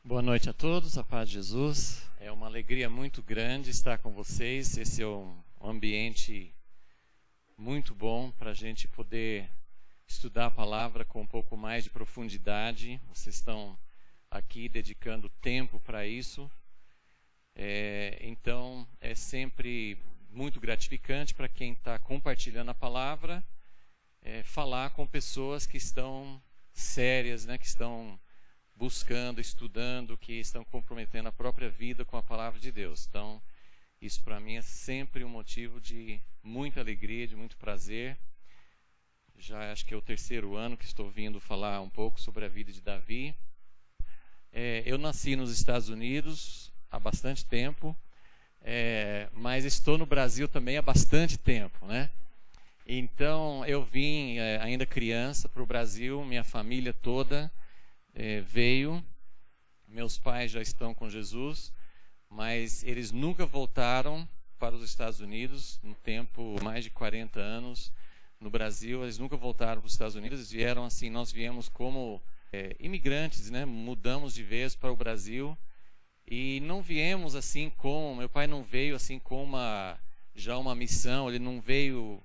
Boa noite a todos, a paz de Jesus. É uma alegria muito grande estar com vocês. Esse é um ambiente muito bom para a gente poder estudar a palavra com um pouco mais de profundidade. Vocês estão aqui dedicando tempo para isso. Então, é sempre muito gratificante para quem está compartilhando a palavra, falar com pessoas que estão sérias, né, que estão buscando, estudando, que estão comprometendo a própria vida com a palavra de Deus. Então, isso para mim é sempre um motivo de muita alegria, de muito prazer. Já acho que é o terceiro ano que estou vindo falar um pouco sobre a vida de Davi. Eu nasci nos Estados Unidos há bastante tempo, mas estou no Brasil também há bastante tempo, né? Então, eu vim ainda criança para o Brasil, minha família toda veio. Meus pais já estão com Jesus, mas eles nunca voltaram para os Estados Unidos. No tempo, mais de 40 anos no Brasil, eles nunca voltaram para os Estados Unidos. Eles vieram assim, nós viemos como imigrantes, né? Mudamos de vez para o Brasil e não viemos assim com, meu pai não veio assim com já uma missão, ele não veio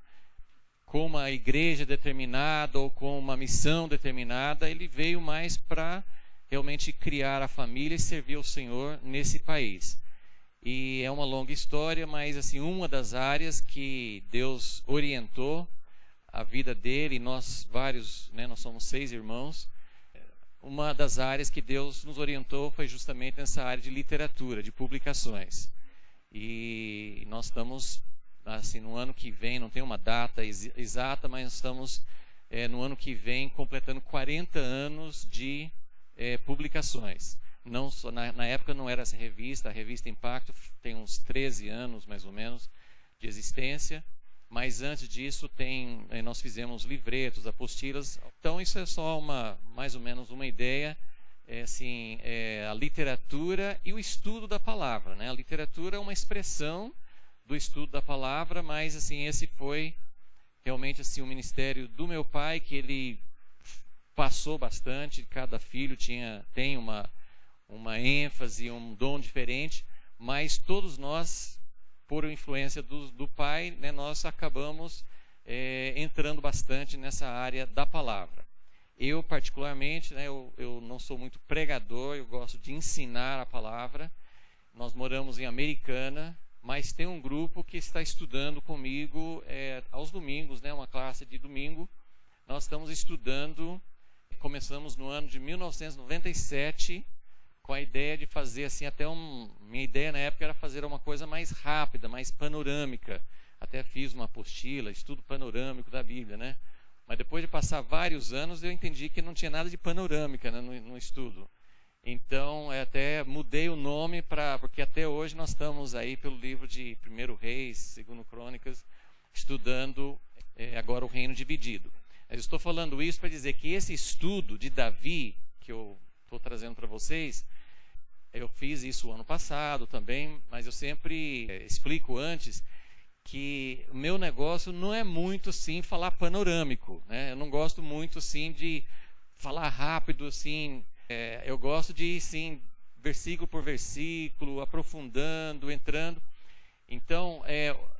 com uma igreja determinada ou com uma missão determinada. Ele veio mais para realmente criar a família e servir ao Senhor nesse país. E é uma longa história, mas assim, uma das áreas que Deus orientou a vida dele, e nós vários, né, nós somos 6 irmãos, uma das áreas que Deus nos orientou foi justamente nessa área de literatura, de publicações. E nós estamos assim, no ano que vem, não tem uma data exata, mas estamos no ano que vem completando 40 anos de publicações. Não só, na época não era essa revista, a revista Impacto tem uns 13 anos mais ou menos de existência, mas antes disso nós fizemos livretos, apostilas. Então isso é só mais ou menos uma ideia. A literatura e o estudo da palavra, né? A literatura é uma expressão do estudo da palavra, mas assim, esse foi realmente assim o ministério do meu pai, que ele passou bastante. Cada filho tem uma ênfase, um dom diferente, mas todos nós, por influência do pai, né, nós acabamos entrando bastante nessa área da palavra. Eu particularmente, né, eu não sou muito pregador, eu gosto de ensinar a palavra. Nós moramos em Americana, mas tem um grupo que está estudando comigo aos domingos, né, uma classe de domingo. Nós estamos estudando, começamos no ano de 1997, com a ideia de fazer assim, minha ideia na época era fazer uma coisa mais rápida, mais panorâmica. Até fiz uma apostila, estudo panorâmico da Bíblia, né? Mas depois de passar vários anos, eu entendi que não tinha nada de panorâmica, né, no estudo. Então, até mudei o nome porque até hoje nós estamos aí pelo livro de 1 Reis, 2 Crônicas, estudando agora o Reino Dividido. Eu estou falando isso para dizer que esse estudo de Davi, que eu estou trazendo para vocês, eu fiz isso o ano passado também, mas eu sempre explico antes que o meu negócio não é muito assim falar panorâmico, né? Eu não gosto muito assim de falar rápido assim. Eu gosto de ir, sim, versículo por versículo, aprofundando, entrando. Então,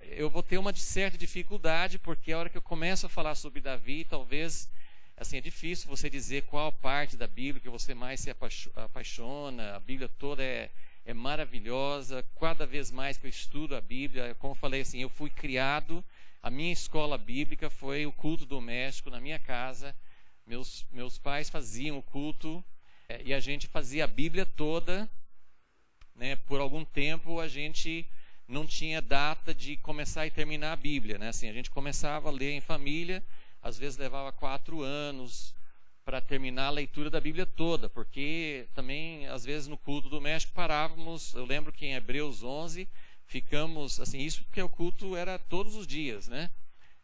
eu vou ter uma certa dificuldade, porque a hora que eu começo a falar sobre Davi, talvez, assim, é difícil você dizer qual parte da Bíblia que você mais se apaixona. A Bíblia toda é maravilhosa. Cada vez mais que eu estudo a Bíblia, como eu falei assim, eu fui criado, a minha escola bíblica foi o culto doméstico na minha casa. Meus pais faziam o culto, e a gente fazia a Bíblia toda, né? Por algum tempo a gente não tinha data de começar e terminar a Bíblia, né? Assim, a gente começava a ler em família, às vezes levava 4 anos para terminar a leitura da Bíblia toda, porque também às vezes no culto doméstico parávamos. Eu lembro que em Hebreus 11 ficamos, assim, isso porque o culto era todos os dias, né?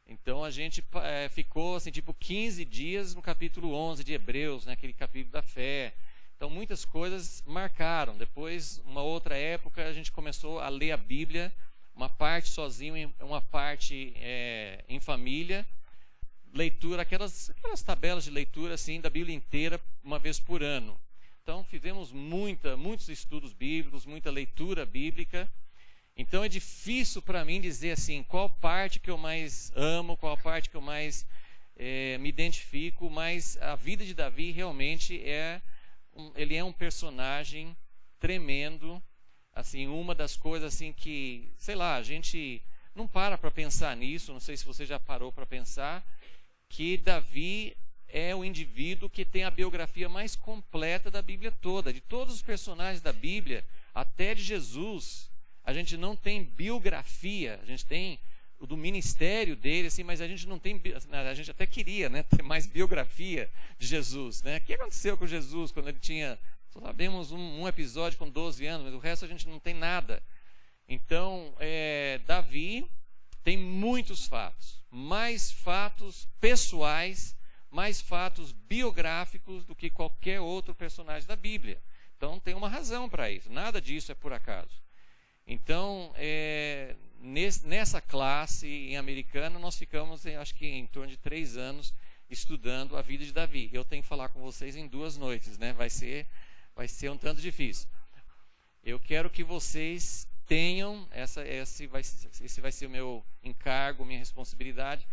Então a gente ficou assim, tipo 15 dias no capítulo 11 de Hebreus, né, aquele capítulo da fé. Então muitas coisas marcaram. Depois, uma outra época, a gente começou a ler a Bíblia, uma parte sozinho, uma parte em família. Leitura, aquelas tabelas de leitura assim, da Bíblia inteira, uma vez por ano. Então fizemos muitos estudos bíblicos, muita leitura bíblica. Então é difícil para mim dizer assim, qual parte que eu mais amo, qual parte que eu mais me identifico, mas a vida de Davi realmente ele é um personagem tremendo, assim, uma das coisas assim que, sei lá, a gente não para pensar nisso, não sei se você já parou para pensar, que Davi é o indivíduo que tem a biografia mais completa da Bíblia toda, de todos os personagens da Bíblia, até de Jesus. A gente não tem biografia, a gente tem o do ministério dele, assim, mas a gente não tem, a gente até queria, né, ter mais biografia de Jesus, né? O que aconteceu com Jesus quando ele tinha, só sabemos um episódio com 12 anos, mas o resto a gente não tem nada. Então, Davi tem muitos fatos, mais fatos pessoais, mais fatos biográficos do que qualquer outro personagem da Bíblia. Então, tem uma razão para isso, nada disso é por acaso. Então, nessa classe em Americana, nós ficamos, acho que em torno de 3 anos, estudando a vida de Davi. Eu tenho que falar com vocês em 2 noites, né? Vai ser um tanto difícil. Eu quero que vocês tenham, esse vai ser o meu encargo, minha responsabilidade,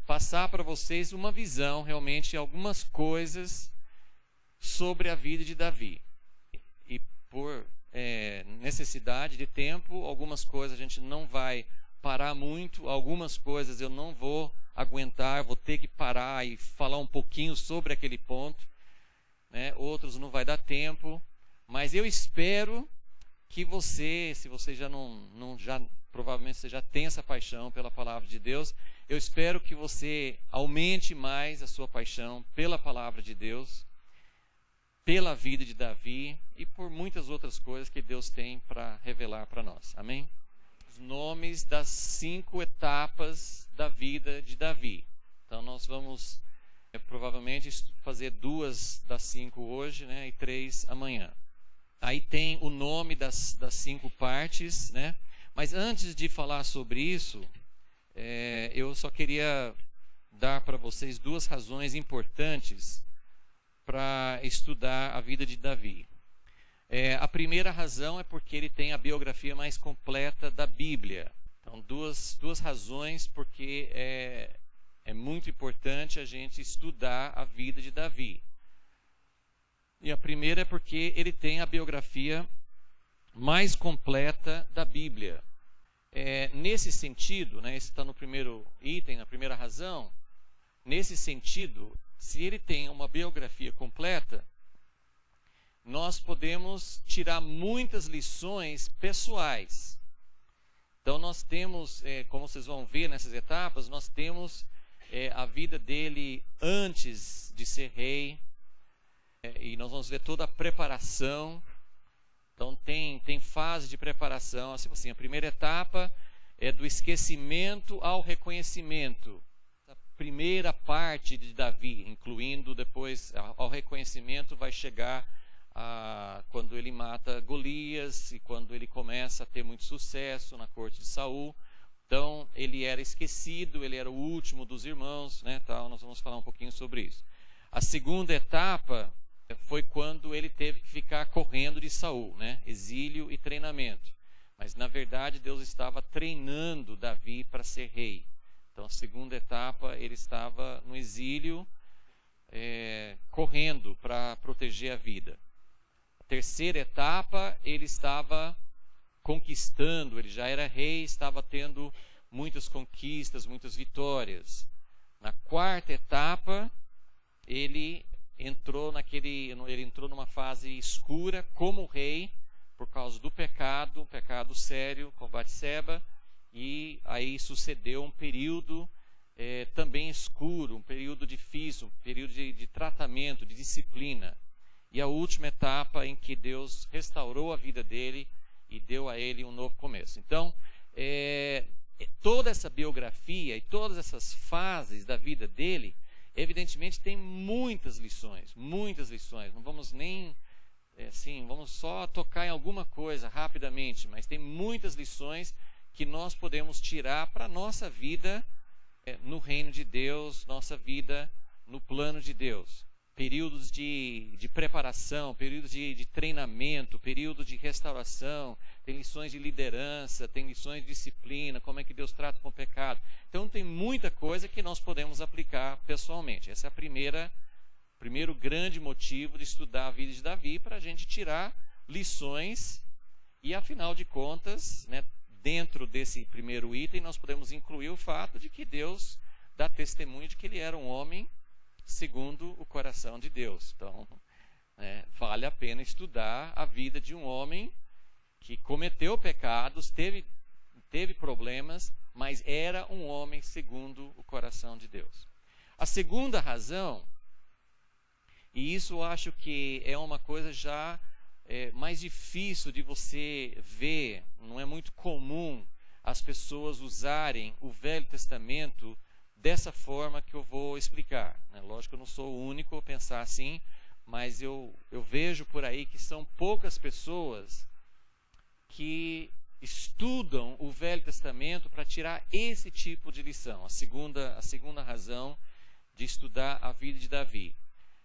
passar para vocês uma visão, realmente, algumas coisas sobre a vida de Davi. E por necessidade de tempo, algumas coisas a gente não vai parar muito, algumas coisas eu não vou aguentar, vou ter que parar e falar um pouquinho sobre aquele ponto, né? Outros não vai dar tempo, mas eu espero que você, se você já provavelmente você já tem essa paixão pela palavra de Deus, eu espero que você aumente mais a sua paixão pela palavra de Deus, pela vida de Davi e por muitas outras coisas que Deus tem para revelar para nós. Amém? Os nomes das 5 etapas da vida de Davi. Então nós vamos provavelmente fazer 2 das 5 hoje, né, e 3 amanhã. Aí tem o nome das 5 partes, né? Mas antes de falar sobre isso, eu só queria dar para vocês 2 razões importantes para estudar a vida de Davi. A primeira razão é porque ele tem a biografia mais completa da Bíblia. Então, duas razões porque é muito importante a gente estudar a vida de Davi. E a primeira é porque ele tem a biografia mais completa da Bíblia. Nesse sentido, né, esse está no primeiro item, na primeira razão, nesse sentido, se ele tem uma biografia completa, nós podemos tirar muitas lições pessoais. Então nós temos, como vocês vão ver nessas etapas, nós temos a vida dele antes de ser rei, e nós vamos ver toda a preparação. Então tem fase de preparação, assim, a primeira etapa é do esquecimento ao reconhecimento. A primeira parte de Davi, incluindo depois ao reconhecimento, vai chegar quando ele mata Golias e quando ele começa a ter muito sucesso na corte de Saul. Então ele era esquecido, ele era o último dos irmãos, né, tal. Nós vamos falar um pouquinho sobre isso. A segunda etapa foi quando ele teve que ficar correndo de Saul, né? Exílio e treinamento. Mas na verdade Deus estava treinando Davi para ser rei. Então a segunda etapa ele estava no exílio, correndo para proteger a vida. A terceira etapa ele estava conquistando, ele já era rei, estava tendo muitas conquistas, muitas vitórias. Na quarta etapa ele entrou numa fase escura como rei por causa do pecado, um pecado sério com Batseba, e aí sucedeu um período também escuro, um período difícil, um período de tratamento, de disciplina. E a última etapa em que Deus restaurou a vida dele e deu a ele um novo começo. Então, toda essa biografia e todas essas fases da vida dele, evidentemente tem muitas lições. Não vamos nem, vamos só tocar em alguma coisa rapidamente, mas tem muitas lições que nós podemos tirar para a nossa vida no reino de Deus, nossa vida no plano de Deus. períodos de preparação, períodos de treinamento, períodos de restauração, tem lições de liderança, tem lições de disciplina, como é que Deus trata com o pecado. Então tem muita coisa que nós podemos aplicar pessoalmente. Esse é o primeiro grande motivo de estudar a vida de Davi, para a gente tirar lições e, afinal de contas, né, dentro desse primeiro item, nós podemos incluir o fato de que Deus dá testemunho de que ele era um homem segundo o coração de Deus. Então, vale a pena estudar a vida de um homem que cometeu pecados, teve problemas, mas era um homem segundo o coração de Deus. A segunda razão, e isso eu acho que é uma coisa já mais difícil de você ver, não é muito comum as pessoas usarem o Velho Testamento dessa forma que eu vou explicar. Lógico que eu não sou o único a pensar assim, mas eu vejo por aí que são poucas pessoas que estudam o Velho Testamento para tirar esse tipo de lição. A segunda razão de estudar a vida de Davi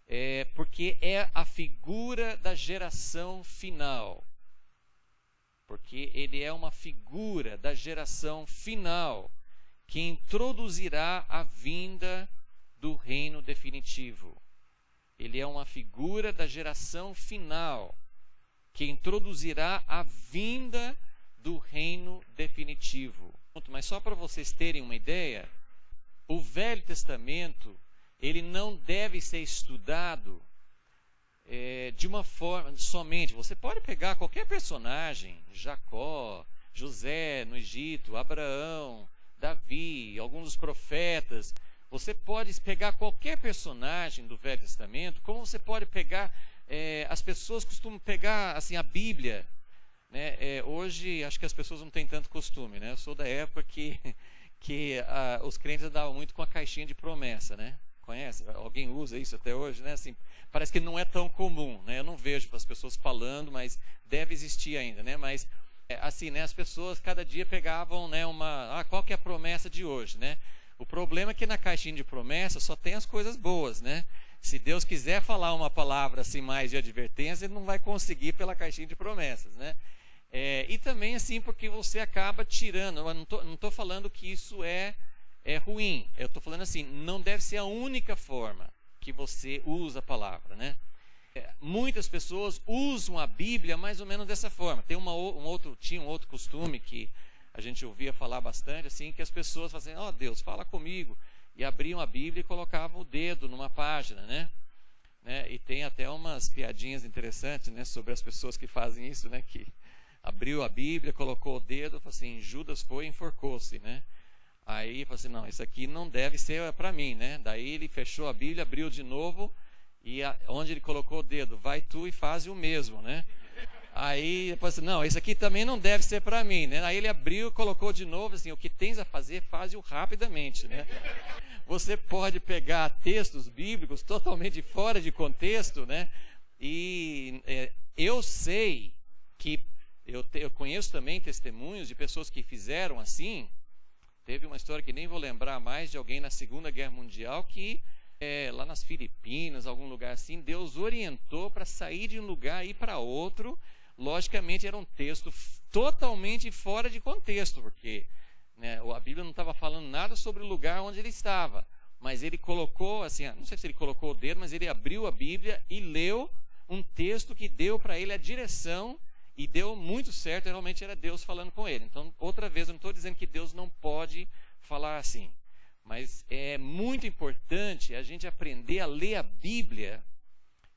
é porque é a figura da geração final. Porque ele é uma figura da geração final que introduzirá a vinda do reino definitivo. Ele é uma figura da geração final que introduzirá a vinda do reino definitivo. Mas só para vocês terem uma ideia, o Velho Testamento, ele não deve ser estudado de uma forma somente. Você pode pegar qualquer personagem, Jacó, José no Egito, Abraão, Davi, alguns dos profetas. Você pode pegar qualquer personagem do Velho Testamento, como você pode pegar, as pessoas costumam pegar assim, a Bíblia. Hoje, acho que as pessoas não têm tanto costume. Eu sou da época que os crentes andavam muito com a caixinha de promessa. Conhece? Alguém usa isso até hoje? Assim, parece que não é tão comum. Eu não vejo as pessoas falando, mas deve existir ainda. Mas assim, as pessoas cada dia pegavam qual que é a promessa de hoje? O problema é que na caixinha de promessa só tem as coisas boas. Se Deus quiser falar uma palavra assim mais de advertência, ele não vai conseguir pela caixinha de promessas. E também assim porque você acaba tirando. Eu não estou falando que isso é ruim. Eu estou falando assim, não deve ser a única forma que você usa a palavra. Muitas pessoas usam a Bíblia mais ou menos dessa forma. Tinha um outro costume que a gente ouvia falar bastante, assim, que as pessoas faziam assim, Deus, fala comigo. E abriam a Bíblia e colocavam o dedo numa página, E tem até umas piadinhas interessantes, sobre as pessoas que fazem isso, que abriu a Bíblia, colocou o dedo, falou assim, Judas foi e enforcou-se, Aí falou assim, não, isso aqui não deve ser para mim, Daí ele fechou a Bíblia, abriu de novo, e onde ele colocou o dedo, vai tu e faz o mesmo, Aí depois assim, não, isso aqui também não deve ser para mim, Aí ele abriu, colocou de novo, assim, o que tens a fazer, faz-o rapidamente, Você pode pegar textos bíblicos totalmente fora de contexto, E eu sei que eu conheço também testemunhos de pessoas que fizeram assim. Teve uma história que nem vou lembrar mais, de alguém na Segunda Guerra Mundial que lá nas Filipinas, algum lugar assim, Deus orientou para sair de um lugar e ir para outro. Logicamente era um texto totalmente fora de contexto, porque a Bíblia não estava falando nada sobre o lugar onde ele estava, mas ele colocou, assim, não sei se ele colocou o dedo, mas ele abriu a Bíblia e leu um texto que deu para ele a direção, e deu muito certo, realmente era Deus falando com ele. Então, outra vez, eu não estou dizendo que Deus não pode falar assim, mas é muito importante a gente aprender a ler a Bíblia,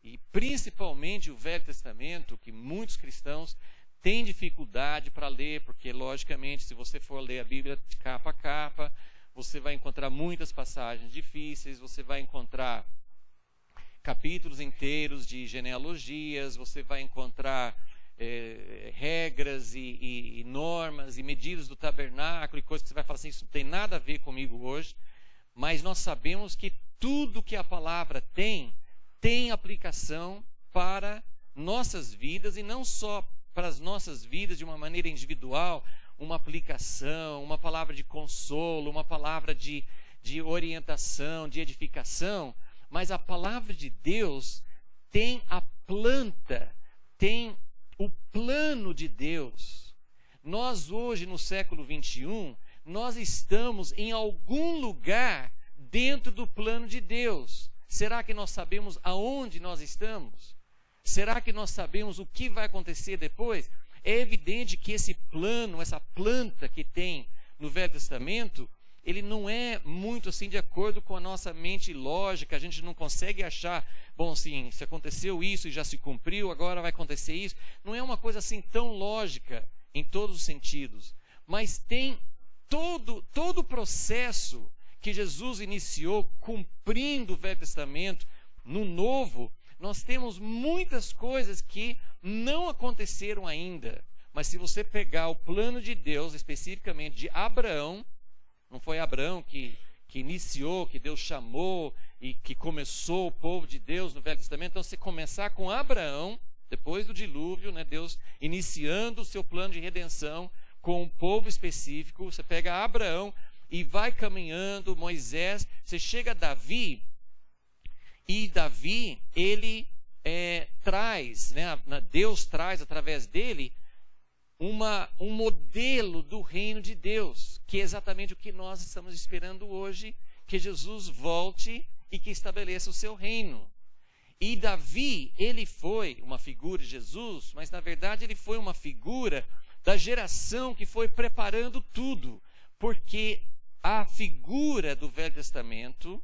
e principalmente o Velho Testamento, que muitos cristãos têm dificuldade para ler, porque, logicamente, se você for ler a Bíblia de capa a capa, você vai encontrar muitas passagens difíceis, você vai encontrar capítulos inteiros de genealogias, você vai encontrar regras e normas e medidas do tabernáculo e coisas que você vai falar assim, isso não tem nada a ver comigo hoje, mas nós sabemos que tudo que a palavra tem aplicação para nossas vidas, e não só para as nossas vidas de uma maneira individual, uma aplicação, uma palavra de consolo, uma palavra de orientação, de edificação, mas a palavra de Deus tem a planta, tem o plano de Deus. Nós hoje, no século 21, nós estamos em algum lugar dentro do plano de Deus. Será que nós sabemos aonde nós estamos? Será que nós sabemos o que vai acontecer depois? É evidente que esse plano, essa planta que tem no Velho Testamento, ele não é muito assim de acordo com a nossa mente lógica. A gente não consegue achar, bom, assim, se aconteceu isso e já se cumpriu, agora vai acontecer isso. Não é uma coisa assim tão lógica em todos os sentidos. Mas tem todo o processo que Jesus iniciou cumprindo o Velho Testamento. No Novo, nós temos muitas coisas que não aconteceram ainda. Mas se você pegar o plano de Deus, especificamente de Abraão, não foi Abraão que iniciou, que Deus chamou e que começou o povo de Deus no Velho Testamento. Então, se começar com Abraão, depois do dilúvio, né, Deus iniciando o seu plano de redenção com um povo específico, você pega Abraão e vai caminhando, Moisés, você chega a Davi, e Davi, ele traz, né, Deus traz através dele um modelo do reino de Deus, que é exatamente o que nós estamos esperando hoje, que Jesus volte e que estabeleça o seu reino. E Davi, ele foi uma figura de Jesus, mas na verdade ele foi uma figura da geração que foi preparando tudo, porque a figura do Velho Testamento,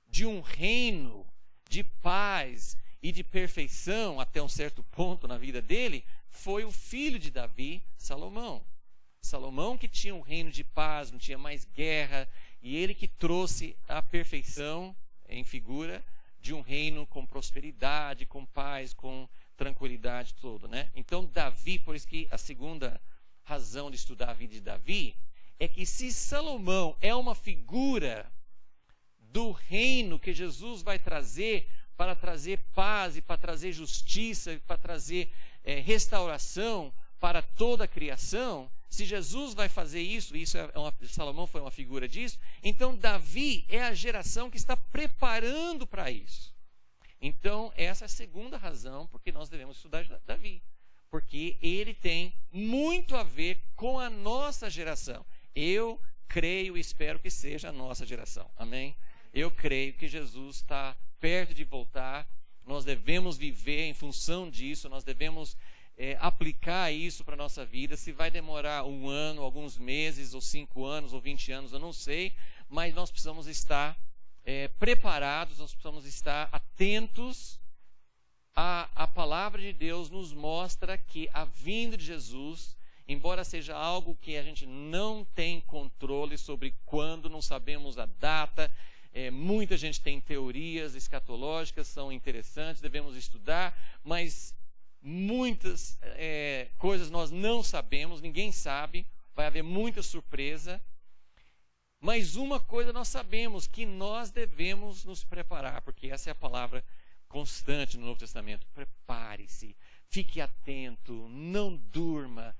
de um reino de paz e de perfeição até um certo ponto na vida dele, foi o filho de Davi, Salomão. Salomão que tinha um reino de paz, não tinha mais guerra, e ele que trouxe a perfeição em figura de um reino com prosperidade, com paz, com tranquilidade toda, né? Então Davi, por isso que a segunda razão de estudar a vida de Davi é que se Salomão é uma figura do reino que Jesus vai trazer para trazer paz e para trazer justiça, para trazer restauração para toda a criação, se Jesus vai fazer isso, Salomão foi uma figura disso, então Davi é a geração que está preparando para isso. Então, essa é a segunda razão porque nós devemos estudar Davi, porque ele tem muito a ver com a nossa geração. Eu creio e espero que seja a nossa geração, amém? Eu creio que Jesus está perto de voltar, nós devemos viver em função disso, nós devemos aplicar isso para a nossa vida. Se vai demorar 1 ano, alguns meses, ou 5 anos, ou 20 anos, eu não sei, mas nós precisamos estar preparados, nós precisamos estar atentos. A palavra de Deus nos mostra que a vinda de Jesus, embora seja algo que a gente não tem controle sobre quando, não sabemos a data, muita gente tem teorias escatológicas, são interessantes, devemos estudar, mas muitas coisas nós não sabemos, ninguém sabe, vai haver muita surpresa. Mas uma coisa nós sabemos, que nós devemos nos preparar, porque essa é a palavra constante no Novo Testamento. Prepare-se, fique atento, não durma.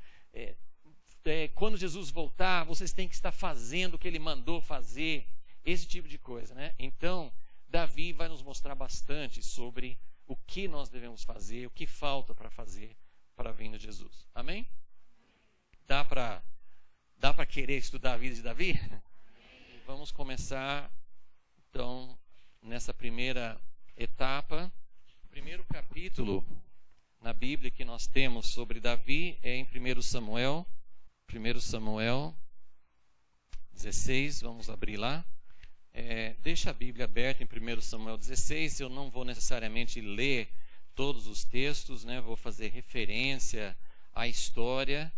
Quando Jesus voltar, vocês têm que estar fazendo o que ele mandou fazer. Esse tipo de coisa, né? Então, Davi vai nos mostrar bastante sobre o que nós devemos fazer, o que falta para fazer para a vinda de Jesus. Amém? Dá para querer estudar a vida de Davi? Vamos começar, então, nessa primeira etapa. O primeiro capítulo na Bíblia que nós temos sobre Davi é em 1 Samuel 16, vamos abrir lá. Deixa a Bíblia aberta em 1 Samuel 16, eu não vou necessariamente ler todos os textos, né? Vou fazer referência à história,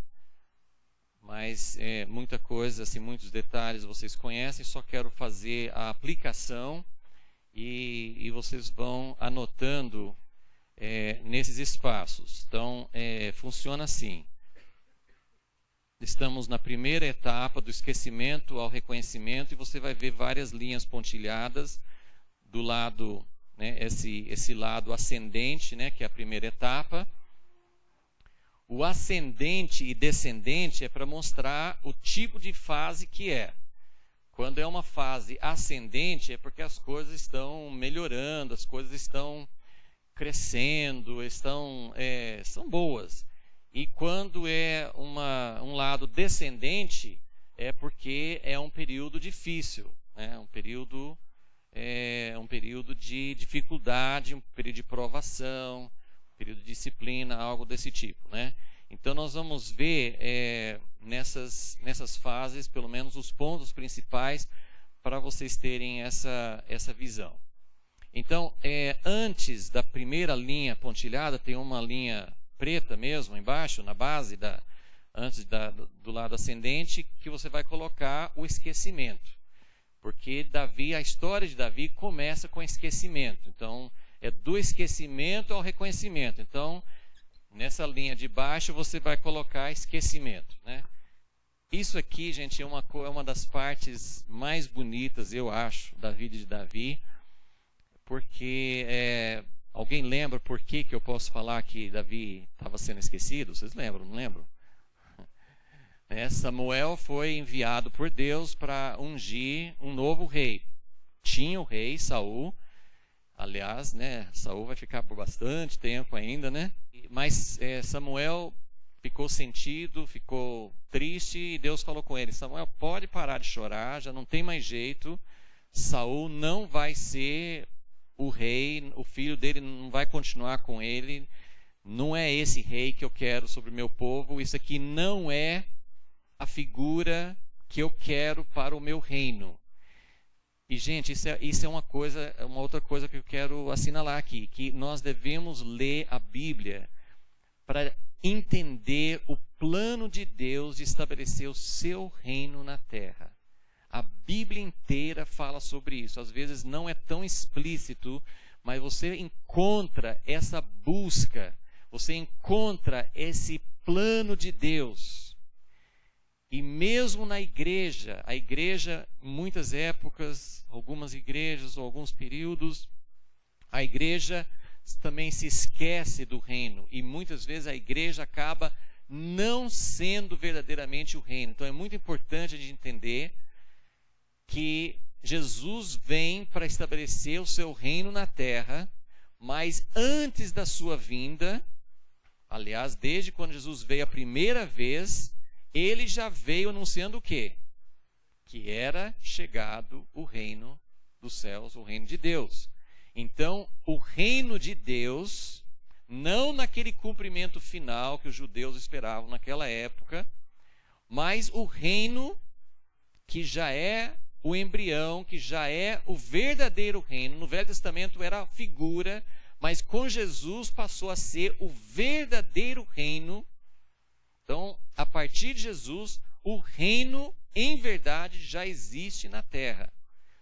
mas muita coisa, assim, muitos detalhes vocês conhecem, só quero fazer a aplicação e vocês vão anotando nesses espaços. Então, funciona assim. Estamos na primeira etapa do esquecimento ao reconhecimento e você vai ver várias linhas pontilhadas do lado, né, esse lado ascendente, né, que é a primeira etapa. O ascendente e descendente é para mostrar o tipo de fase que é. Quando é uma fase ascendente, é porque as coisas estão melhorando, as coisas estão crescendo, são boas. E quando é um lado descendente, é porque é um período difícil, né? um período de dificuldade, um período de provação, um período de disciplina, algo desse tipo, né? Então nós vamos ver nessas fases, pelo menos, os pontos principais para vocês terem essa visão. Então, antes da primeira linha pontilhada, tem uma linha preta mesmo, embaixo, na base, do lado ascendente, que você vai colocar o esquecimento. Porque a história de Davi começa com esquecimento. Então, é do esquecimento ao reconhecimento. Então, nessa linha de baixo, você vai colocar esquecimento, né? Isso aqui, gente, é uma das partes mais bonitas, eu acho, da vida de Davi. Porque alguém lembra por que eu posso falar que Davi estava sendo esquecido? Vocês lembram, não lembram? Samuel foi enviado por Deus para ungir um novo rei. Tinha o rei Saul, aliás, né, Saul vai ficar por bastante tempo ainda, né? Mas Samuel ficou sentido, ficou triste, e Deus falou com ele: Samuel, pode parar de chorar, já não tem mais jeito. Saul não vai ser o rei, o filho dele não vai continuar com ele, não é esse rei que eu quero sobre o meu povo, isso aqui não é a figura que eu quero para o meu reino. E, gente, isso é uma outra coisa que eu quero assinalar aqui, que nós devemos ler a Bíblia para entender o plano de Deus de estabelecer o seu reino na terra. A Bíblia inteira fala sobre isso. Às vezes não é tão explícito, mas você encontra essa busca, você encontra esse plano de Deus. E mesmo na igreja, a igreja, em muitas épocas, algumas igrejas ou alguns períodos, a igreja também se esquece do reino. E muitas vezes a igreja acaba não sendo verdadeiramente o reino. Então é muito importante a gente entender que Jesus vem para estabelecer o seu reino na terra, mas antes da sua vinda, aliás, desde quando Jesus veio a primeira vez, ele já veio anunciando o quê? Que era chegado o reino dos céus, o reino de Deus. Então, o reino de Deus, não naquele cumprimento final que os judeus esperavam naquela época, mas o reino que já é o embrião, que já é o verdadeiro reino. No Velho Testamento era a figura, mas com Jesus passou a ser o verdadeiro reino. Então, a partir de Jesus, o reino em verdade já existe na terra.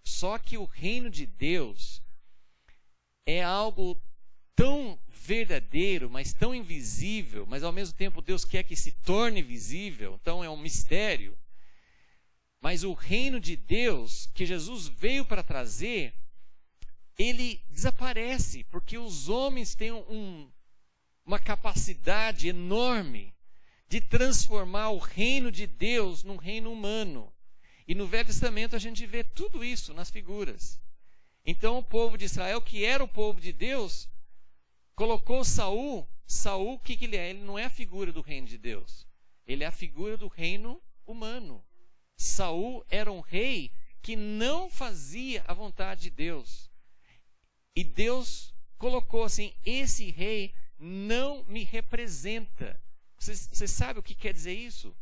Só que o reino de Deus é algo tão verdadeiro, mas tão invisível, mas ao mesmo tempo Deus quer que se torne visível, então é um mistério. Mas o reino de Deus que Jesus veio para trazer, ele desaparece, porque os homens têm uma capacidade enorme de transformar o reino de Deus num reino humano. E no Velho Testamento a gente vê tudo isso nas figuras. Então o povo de Israel, que era o povo de Deus, colocou Saul. Saul, o que ele é? Ele não é a figura do reino de Deus. Ele é a figura do reino humano. Saul era um rei que não fazia a vontade de Deus. E Deus colocou assim: esse rei não me representa. Você sabe o que quer dizer isso?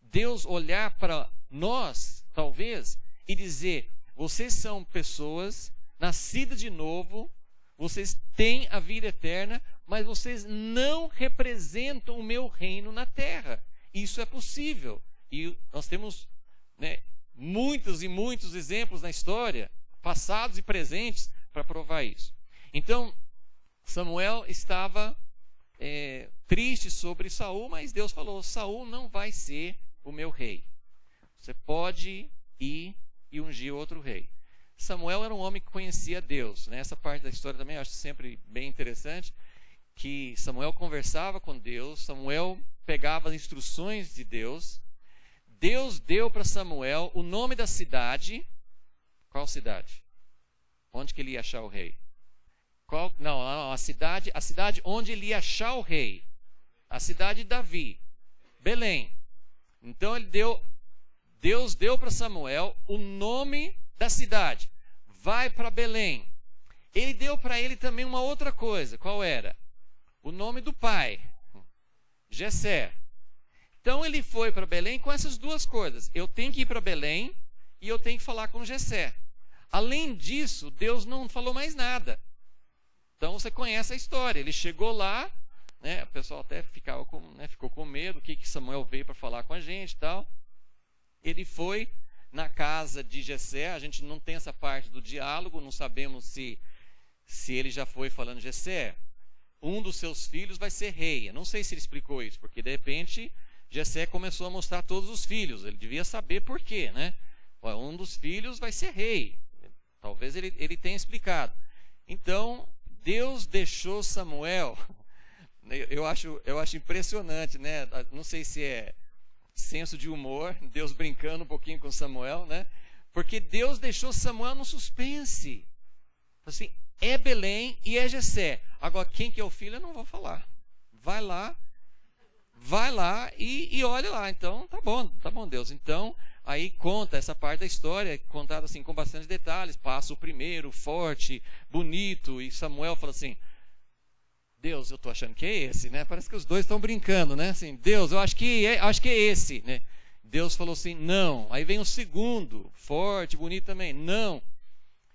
Deus olhar para nós, talvez, e dizer: vocês são pessoas nascidas de novo, vocês têm a vida eterna, mas vocês não representam o meu reino na terra. Isso é possível. E nós temos muitos e muitos exemplos na história, passados e presentes, para provar isso. Então, Samuel estava triste sobre Saul, mas Deus falou: Saul não vai ser o meu rei. Você pode ir e ungir outro rei. Samuel era um homem que conhecia Deus. Essa parte da história também eu acho sempre bem interessante, que Samuel conversava com Deus, Samuel pegava as instruções de Deus. Deus deu para Samuel o nome da cidade. Qual cidade? Onde que ele ia achar o rei? Não, a cidade onde ele ia achar o rei. A cidade de Davi, Belém. Então Deus deu para Samuel o nome da cidade. Vai para Belém. Ele deu para ele também uma outra coisa. Qual era? O nome do pai, Jessé. Então ele foi para Belém com essas duas coisas. Eu tenho que ir para Belém e eu tenho que falar com Jessé. Além disso, Deus não falou mais nada. Então você conhece a história. Ele chegou lá, né, o pessoal até ficou com medo. O que Samuel veio para falar com a gente e tal. Ele foi na casa de Jessé. A gente não tem essa parte do diálogo. Não sabemos se ele já foi falando: Jessé, um dos seus filhos vai ser rei. Eu não sei se ele explicou isso, porque de repente Jessé começou a mostrar todos os filhos. Ele devia saber por quê, né? Um dos filhos vai ser rei. Talvez ele tenha explicado. Então, Deus deixou Samuel. Eu acho impressionante, né? Não sei se é senso de humor, Deus brincando um pouquinho com Samuel, né? Porque Deus deixou Samuel no suspense. Assim, é Belém e é Jessé. Agora, quem que é o filho, eu não vou falar. Vai lá e olha lá. Então, tá bom, Deus. Então, aí conta essa parte da história, contada assim com bastante detalhes. Passa o primeiro, forte, bonito, e Samuel fala assim: Deus, eu tô achando que é esse, né? Parece que os dois estão brincando, né? Assim, Deus, eu acho que é esse, né? Deus falou assim: não. Aí vem o segundo, forte, bonito também, não.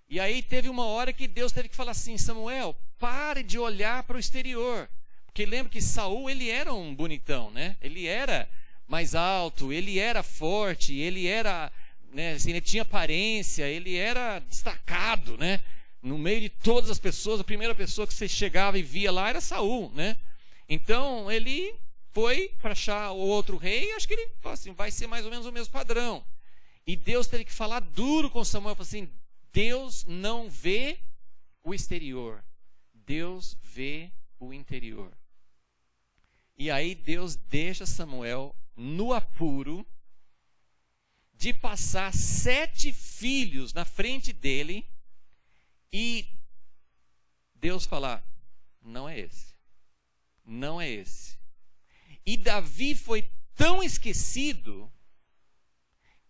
E aí teve uma hora que Deus teve que falar assim: Samuel, pare de olhar para o exterior. Porque lembra que Saul, ele era um bonitão, né? Ele era mais alto, ele era forte, ele era, né, assim, ele tinha aparência, ele era destacado, né? No meio de todas as pessoas, a primeira pessoa que você chegava e via lá era Saul, né? Então ele foi para achar o outro rei, e acho que ele falou assim: vai ser mais ou menos o mesmo padrão. E Deus teve que falar duro com Samuel, falou assim: Deus não vê o exterior, Deus vê o interior. E aí Deus deixa Samuel no apuro de passar 7 filhos na frente dele e Deus falar: não é esse, não é esse. E Davi foi tão esquecido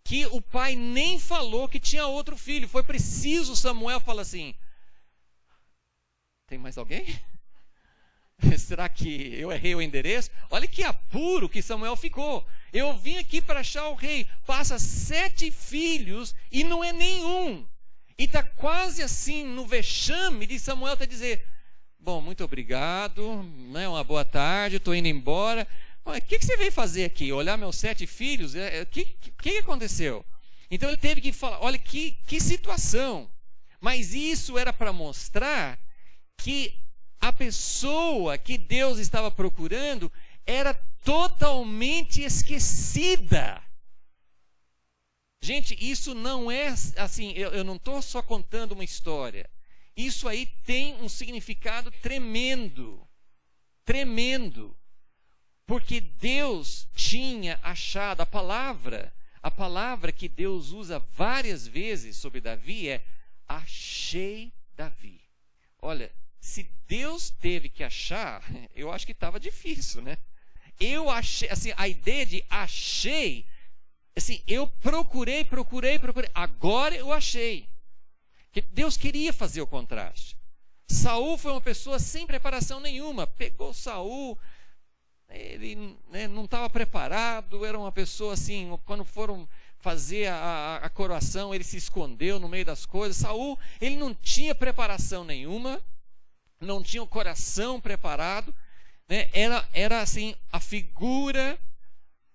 que o pai nem falou que tinha outro filho. Foi preciso Samuel falar assim: tem mais alguém? Será que eu errei o endereço? Olha que apuro que Samuel ficou. Eu vim aqui para achar o rei. Passa 7 filhos e não é nenhum. E está quase assim no vexame de Samuel até dizer: bom, muito obrigado, né, uma boa tarde, estou indo embora. O que você veio fazer aqui? Olhar meus 7 filhos? O que aconteceu? Então ele teve que falar: olha que situação. Mas isso era para mostrar que a pessoa que Deus estava procurando era totalmente esquecida. Gente, isso não é assim, eu não estou só contando uma história. Isso aí tem um significado tremendo. Tremendo. Porque Deus tinha achado a palavra que Deus usa várias vezes sobre Davi é: achei Davi. Olha, se Deus teve que achar, eu acho que estava difícil, né? Eu achei, assim, a ideia de achei, assim, eu procurei, agora eu achei. Que Deus queria fazer o contraste. Saul foi uma pessoa sem preparação nenhuma. Pegou Saul, ele, né, não estava preparado, era uma pessoa assim, quando foram fazer a coroação, ele se escondeu no meio das coisas. Saul, ele não tinha preparação nenhuma, não tinha o coração preparado, né? Era assim a figura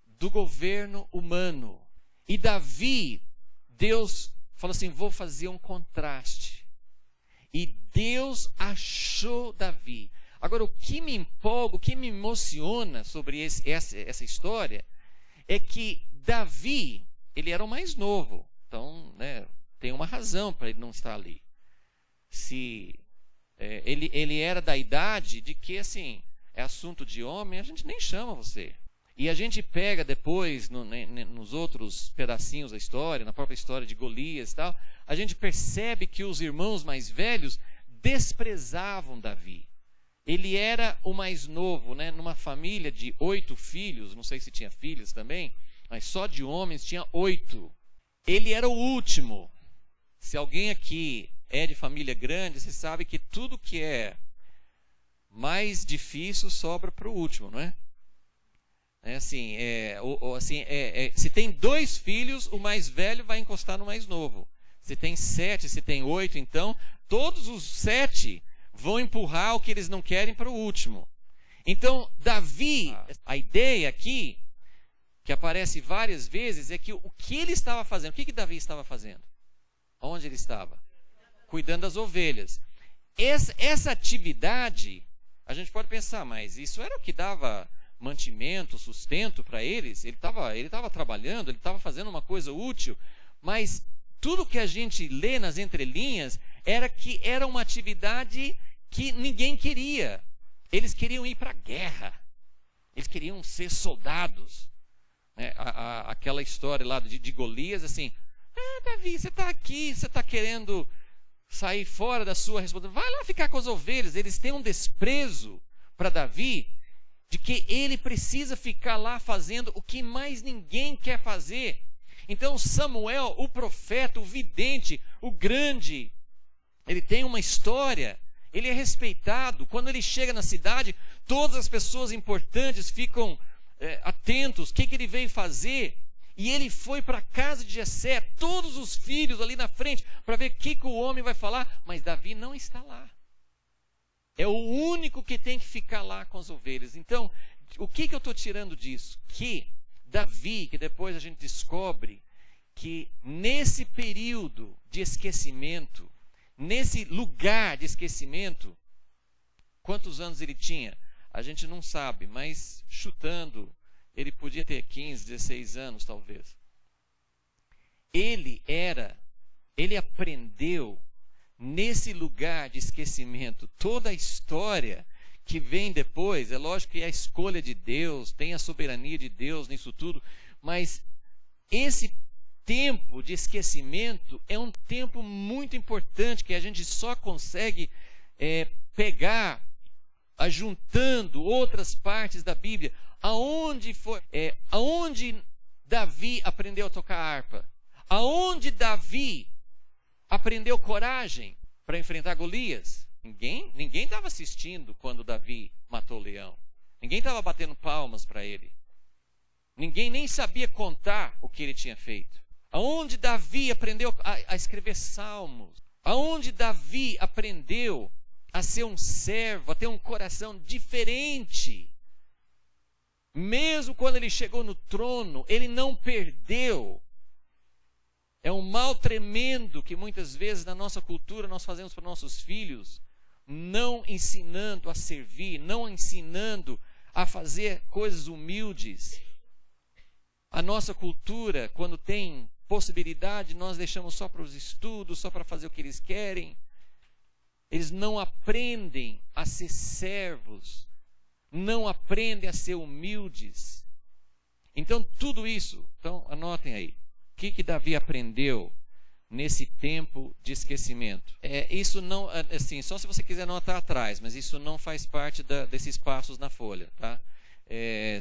do governo humano. E Davi, Deus falou assim: vou fazer um contraste. E Deus achou Davi. Agora, o que me empolga, o que me emociona sobre essa história é que Davi, ele era o mais novo. Então, né, tem uma razão para ele não estar ali. Ele era da idade de que, assim, é assunto de homem, a gente nem chama você. E a gente pega depois, nos outros pedacinhos da história, na própria história de Golias e tal, a gente percebe que os irmãos mais velhos desprezavam Davi. Ele era o mais novo, né? Numa família de 8 filhos, não sei se tinha filhos também, mas só de homens tinha 8. Ele era o último. Se alguém aqui é de família grande, você sabe que tudo que é mais difícil sobra para o último, não é? Se tem 2 filhos, o mais velho vai encostar no mais novo. Se tem 7, se tem 8, então todos os 7 vão empurrar o que eles não querem para o último. Então, Davi, a ideia aqui, que aparece várias vezes, é que o que ele estava fazendo, o que Davi estava fazendo? Onde ele estava? Cuidando das ovelhas. Essa atividade, a gente pode pensar, mas isso era o que dava mantimento, sustento para eles. Ele estava trabalhando, ele estava fazendo uma coisa útil, mas tudo que a gente lê nas entrelinhas era que era uma atividade que ninguém queria. Eles queriam ir para a guerra, eles queriam ser soldados. Aquela história lá de Golias, assim, Davi, você está aqui, você está querendo sair fora da sua responsabilidade, vai lá ficar com as ovelhas. Eles têm um desprezo para Davi, de que ele precisa ficar lá fazendo o que mais ninguém quer fazer. Então Samuel, o profeta, o vidente, o grande, ele tem uma história, ele é respeitado. Quando ele chega na cidade, todas as pessoas importantes ficam atentos, o que ele veio fazer. E ele foi para a casa de Jessé, todos os filhos ali na frente, para ver o que o homem vai falar, mas Davi não está lá. É o único que tem que ficar lá com as ovelhas. Então, o que eu estou tirando disso? Que Davi, que depois a gente descobre que nesse período de esquecimento, nesse lugar de esquecimento, quantos anos ele tinha? A gente não sabe, mas chutando, ele podia ter 15, 16 anos talvez. Ele aprendeu nesse lugar de esquecimento toda a história que vem depois. É lógico que é a escolha de Deus, tem a soberania de Deus nisso tudo, mas esse tempo de esquecimento é um tempo muito importante que a gente só consegue pegar ajuntando outras partes da Bíblia. Aonde Davi aprendeu a tocar harpa? Aonde Davi aprendeu coragem para enfrentar Golias? Ninguém estava assistindo quando Davi matou o leão. Ninguém estava batendo palmas para ele. Ninguém nem sabia contar o que ele tinha feito. Aonde Davi aprendeu a escrever salmos? Aonde Davi aprendeu a ser um servo, a ter um coração diferente? Mesmo quando ele chegou no trono, ele não perdeu. É um mal tremendo que muitas vezes na nossa cultura nós fazemos para nossos filhos, não ensinando a servir, não ensinando a fazer coisas humildes. A nossa cultura, quando tem possibilidade, nós deixamos só para os estudos, só para fazer o que eles querem. Eles não aprendem a ser servos, não aprendem a ser humildes. Então, tudo isso, então anotem aí. O que Davi aprendeu nesse tempo de esquecimento? Isso não, assim, só se você quiser anotar atrás, mas isso não faz parte desses passos na folha, tá?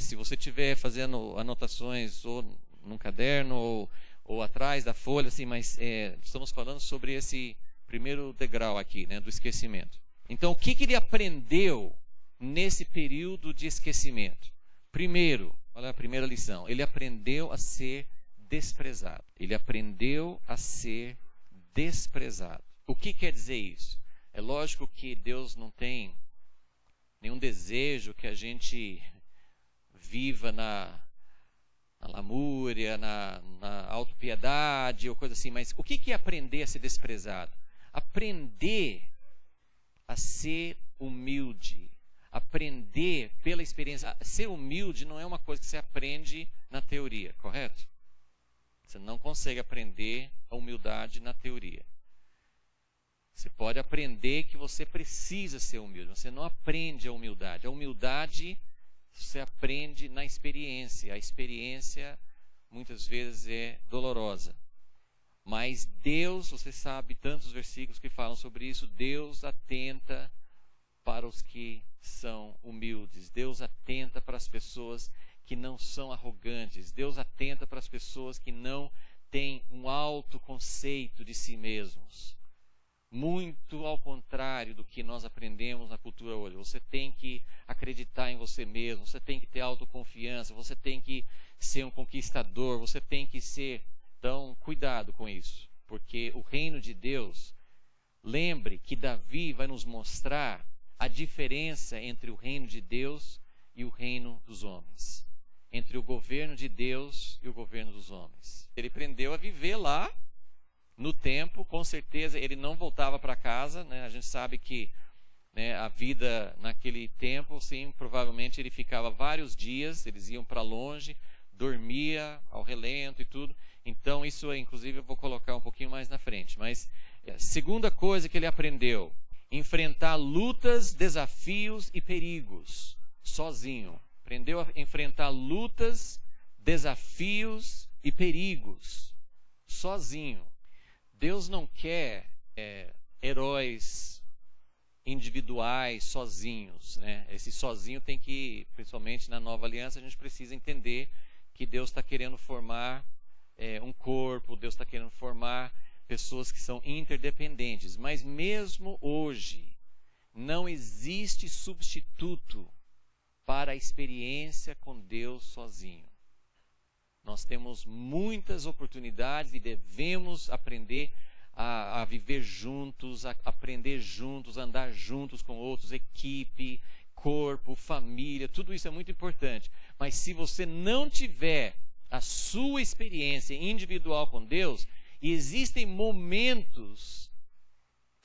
Se você estiver fazendo anotações ou num caderno ou atrás da folha, assim, mas estamos falando sobre esse primeiro degrau aqui, né, do esquecimento. Então, o que ele aprendeu nesse período de esquecimento? Primeiro, olha a primeira lição, ele aprendeu a ser desprezado. Ele aprendeu a ser desprezado. O que quer dizer isso? É lógico que Deus não tem nenhum desejo que a gente viva na lamúria, na autopiedade ou coisa assim, mas o que é aprender a ser desprezado? Aprender a ser humilde. Aprender pela experiência. Ser humilde não é uma coisa que você aprende na teoria, correto? Você não consegue aprender a humildade na teoria. Você pode aprender que você precisa ser humilde, você não aprende a humildade. A humildade Você aprende na experiência. A experiência muitas vezes é dolorosa. Mas Deus, você sabe tantos versículos que falam sobre isso, Deus atenta para os que são humildes. Deus atenta para as pessoas que não são arrogantes. Deus atenta para as pessoas que não têm um alto conceito de si mesmos. Muito ao contrário do que nós aprendemos na cultura hoje. Você tem que acreditar em você mesmo, você tem que ter autoconfiança, você tem que ser um conquistador, você tem que ser... Então, cuidado com isso, porque o reino de Deus, lembre que Davi vai nos mostrar a diferença entre o reino de Deus e o reino dos homens. Entre o governo de Deus e o governo dos homens. Ele aprendeu a viver lá, no tempo, com certeza ele não voltava para casa, né? A gente sabe que, né, a vida naquele tempo, sim, provavelmente ele ficava vários dias, eles iam para longe, dormia ao relento e tudo. Então isso, inclusive, eu vou colocar um pouquinho mais na frente. Mas a segunda coisa que ele aprendeu, enfrentar lutas, desafios e perigos, sozinho. Aprendeu a enfrentar lutas, desafios e perigos, sozinho. Deus não quer heróis individuais, sozinhos, né? Esse sozinho tem que, principalmente na nova aliança, a gente precisa entender que Deus está querendo formar um corpo, Deus está querendo formar pessoas que são interdependentes. Mas mesmo hoje, não existe substituto para a experiência com Deus sozinho. Nós temos muitas oportunidades e devemos aprender a viver juntos, a aprender juntos, a andar juntos com outros, equipe, corpo, família, tudo isso é muito importante. Mas se você não tiver a sua experiência individual com Deus, existem momentos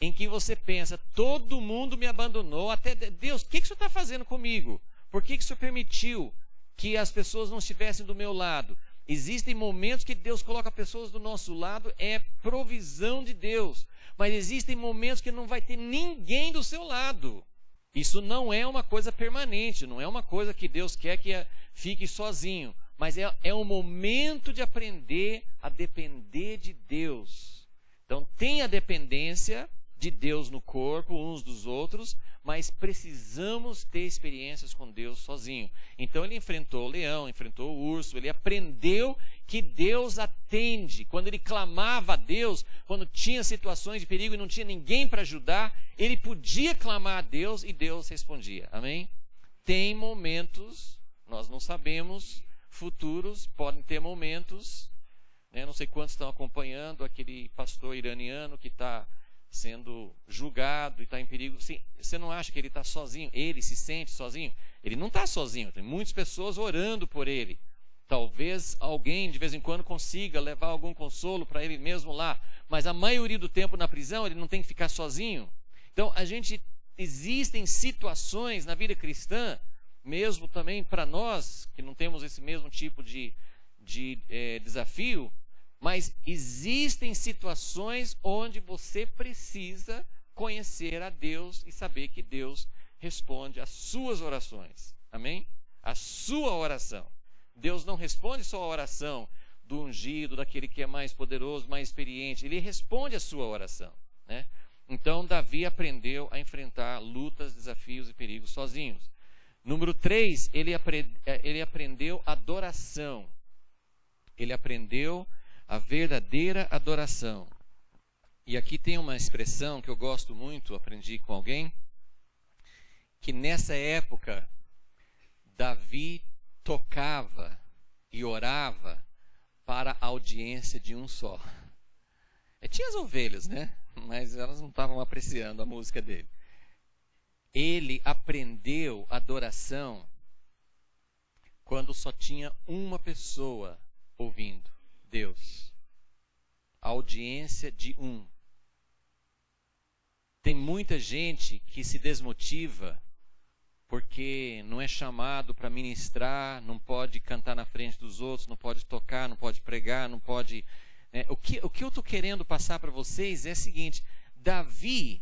em que você pensa, todo mundo me abandonou, até Deus, o que o Senhor está fazendo comigo? Por que o Senhor permitiu que as pessoas não estivessem do meu lado? Existem momentos que Deus coloca pessoas do nosso lado, é provisão de Deus. Mas existem momentos que não vai ter ninguém do seu lado. Isso não é uma coisa permanente, não é uma coisa que Deus quer que fique sozinho. Mas é um momento de aprender a depender de Deus. Então tem a dependência de Deus no corpo, uns dos outros, mas precisamos ter experiências com Deus sozinho. Então ele enfrentou o leão, enfrentou o urso, ele aprendeu que Deus atende. Quando ele clamava a Deus, quando tinha situações de perigo e não tinha ninguém para ajudar, ele podia clamar a Deus e Deus respondia. Amém? Tem momentos, nós não sabemos, futuros, podem ter momentos, né? Não sei quantos estão acompanhando aquele pastor iraniano que está sendo julgado e está em perigo. Sim, você não acha que ele está sozinho? Ele se sente sozinho? Ele não está sozinho, tem muitas pessoas orando por ele. Talvez alguém de vez em quando consiga levar algum consolo para ele mesmo lá, mas a maioria do tempo na prisão ele não tem que ficar sozinho. Então existem situações na vida cristã, mesmo também para nós que não temos esse mesmo tipo de desafio, mas existem situações onde você precisa conhecer a Deus e saber que Deus responde às suas orações. Amém? A sua oração. Deus não responde só a oração do ungido, daquele que é mais poderoso, mais experiente. Ele responde a sua oração, né? Então, Davi aprendeu a enfrentar lutas, desafios e perigos sozinhos. Número 3, ele aprendeu adoração. Ele aprendeu a verdadeira adoração. E aqui tem uma expressão que eu gosto muito, aprendi com alguém, que nessa época, Davi tocava e orava para a audiência de um só. Tinha as ovelhas, né? Mas elas não estavam apreciando a música dele. Ele aprendeu adoração quando só tinha uma pessoa ouvindo. Deus. A audiência de um. Tem muita gente que se desmotiva porque não é chamado para ministrar, não pode cantar na frente dos outros, não pode tocar, não pode pregar, não pode... O que eu estou querendo passar para vocês é o seguinte, Davi,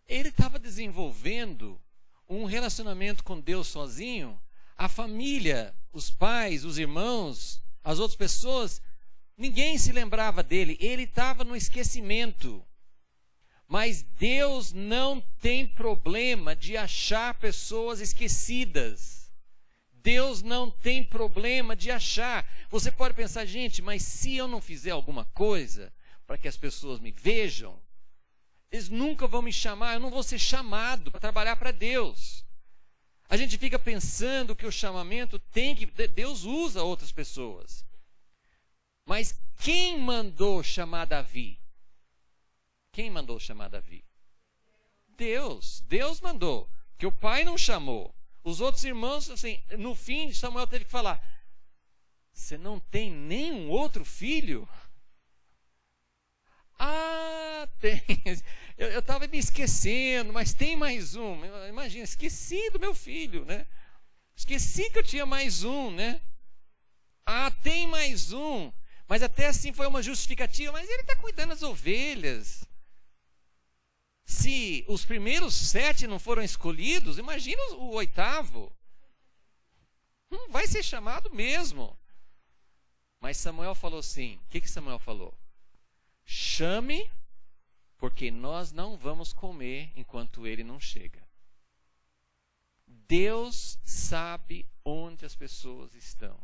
ele estava desenvolvendo um relacionamento com Deus sozinho, a família, os pais, os irmãos, as outras pessoas, ninguém se lembrava dele. Ele estava no esquecimento. Mas Deus não tem problema de achar pessoas esquecidas. Deus não tem problema de achar. Você pode pensar, gente, mas se eu não fizer alguma coisa para que as pessoas me vejam, eles nunca vão me chamar, eu não vou ser chamado para trabalhar para Deus. A gente fica pensando que o chamamento Deus usa outras pessoas. Mas quem mandou chamar Davi? Quem mandou chamar Davi? Deus. Deus mandou. Que o pai não chamou. Os outros irmãos, assim, no fim, Samuel teve que falar: você não tem nenhum outro filho? Ah, tem. Eu estava me esquecendo, mas tem mais um. Imagina, esqueci do meu filho, né? Esqueci que eu tinha mais um, né? Ah, tem mais um. Mas até assim foi uma justificativa. Mas ele está cuidando das ovelhas. Se os primeiros 7 não foram escolhidos, imagina o 8º. Não vai ser chamado mesmo. Mas Samuel falou assim. O que Samuel falou? Chame, porque nós não vamos comer enquanto ele não chega. Deus sabe onde as pessoas estão.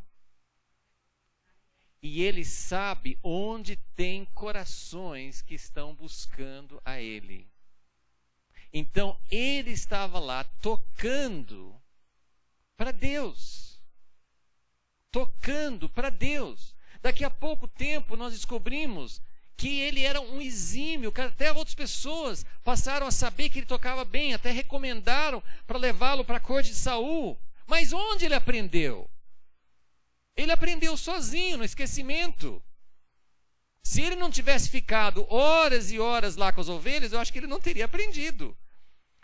E Ele sabe onde tem corações que estão buscando a Ele. Então, Ele estava lá tocando para Deus. Tocando para Deus. Daqui a pouco tempo nós descobrimos que ele era um exímio, que até outras pessoas passaram a saber que ele tocava bem, até recomendaram para levá-lo para a corte de Saul. Mas onde ele aprendeu? Ele aprendeu sozinho, no esquecimento. Se ele não tivesse ficado horas e horas lá com as ovelhas, eu acho que ele não teria aprendido.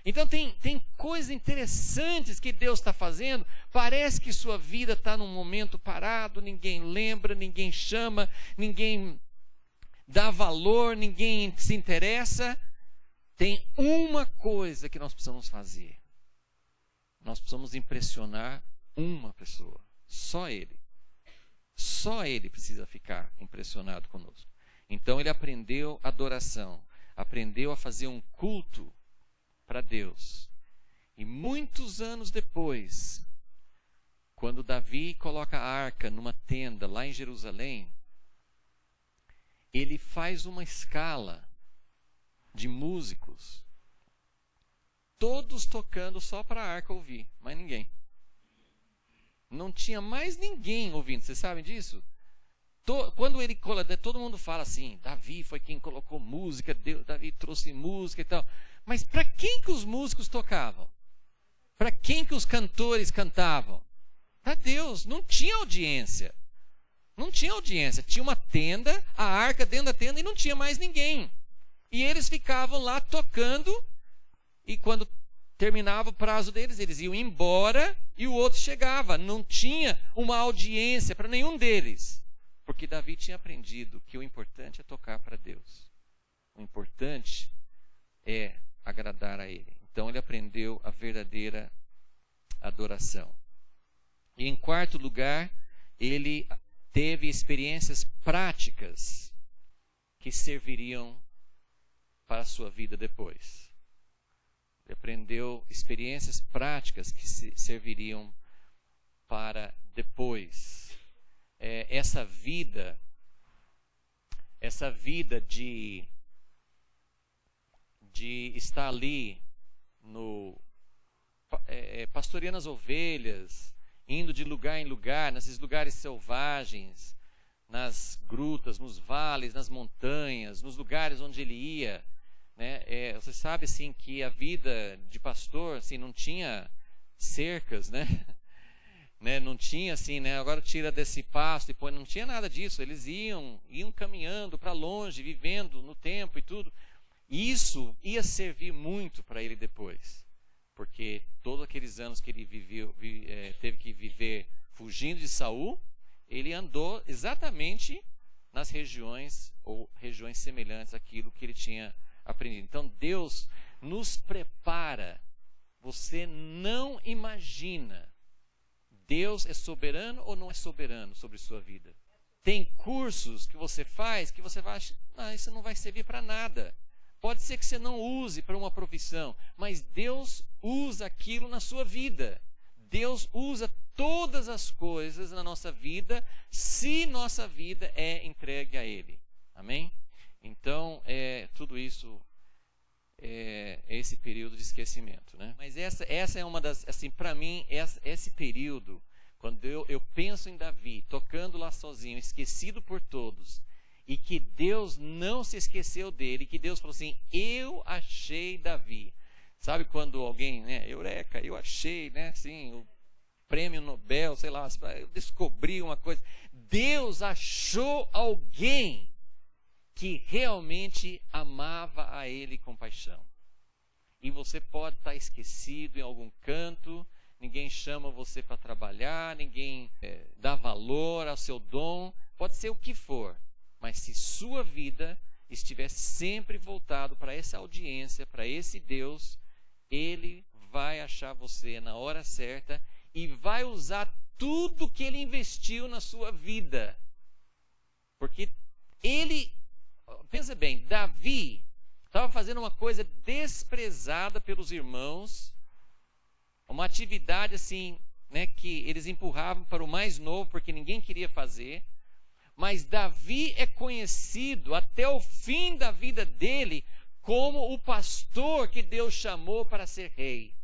Então tem coisas interessantes que Deus está fazendo. Parece que sua vida está num momento parado, ninguém lembra, ninguém chama, ninguém dá valor, ninguém se interessa. Tem uma coisa que nós precisamos fazer. Nós precisamos impressionar uma pessoa. Só ele. Só ele precisa ficar impressionado conosco. Então ele aprendeu adoração. Aprendeu a fazer um culto para Deus. E muitos anos depois, quando Davi coloca a arca numa tenda lá em Jerusalém, ele faz uma escala de músicos, todos tocando só para a arca ouvir, mas ninguém. Não tinha mais ninguém ouvindo, vocês sabem disso? Quando ele todo mundo fala assim, Davi foi quem colocou música, Davi trouxe música e tal. Mas para quem que os músicos tocavam? Para quem que os cantores cantavam? Para Deus, não tinha audiência. Não tinha audiência, tinha uma tenda, a arca dentro da tenda e não tinha mais ninguém. E eles ficavam lá tocando, e quando terminava o prazo deles, eles iam embora e o outro chegava. Não tinha uma audiência para nenhum deles. Porque Davi tinha aprendido que o importante é tocar para Deus. O importante é agradar a Ele. Então ele aprendeu a verdadeira adoração. E em quarto lugar, ele teve experiências práticas que serviriam para a sua vida depois. Ele aprendeu experiências práticas que serviriam para depois. Essa vida de estar ali pastoreando as ovelhas, indo de lugar em lugar, nesses lugares selvagens, nas grutas, nos vales, nas montanhas, nos lugares onde ele ia, né? Você sabe assim que a vida de pastor assim não tinha cercas, né? Não tinha assim, né? Agora tira desse pasto e põe, não tinha nada disso. Eles iam caminhando para longe, vivendo no tempo e tudo. E isso ia servir muito para ele depois, porque todos aqueles anos que ele teve que viver fugindo de Saul, ele andou exatamente nas regiões ou regiões semelhantes àquilo que ele tinha aprendido. Então Deus nos prepara. Você não imagina. Deus é soberano ou não é soberano sobre sua vida? Tem cursos que você faz que você vai achar, isso não vai servir para nada. Pode ser que você não use para uma profissão, mas Deus usa aquilo na sua vida. Deus usa todas as coisas na nossa vida, se nossa vida é entregue a Ele. Amém? Então, tudo isso é esse período de esquecimento, né? Mas essa é uma das, assim, para mim, esse período, quando eu penso em Davi, tocando lá sozinho, esquecido por todos, e que Deus não se esqueceu dele, que Deus falou assim, eu achei Davi. Sabe quando alguém, né, eureka, eu achei, né, assim, o prêmio Nobel, sei lá, eu descobri uma coisa. Deus achou alguém que realmente amava a ele com paixão. E você pode estar esquecido em algum canto, ninguém chama você para trabalhar, ninguém dá valor ao seu dom, pode ser o que for. Mas se sua vida estiver sempre voltado para essa audiência, para esse Deus, Ele vai achar você na hora certa e vai usar tudo que Ele investiu na sua vida. Porque Ele, pensa bem, Davi estava fazendo uma coisa desprezada pelos irmãos, uma atividade assim, né, que eles empurravam para o mais novo porque ninguém queria fazer. Mas Davi é conhecido até o fim da vida dele como o pastor que Deus chamou para ser rei.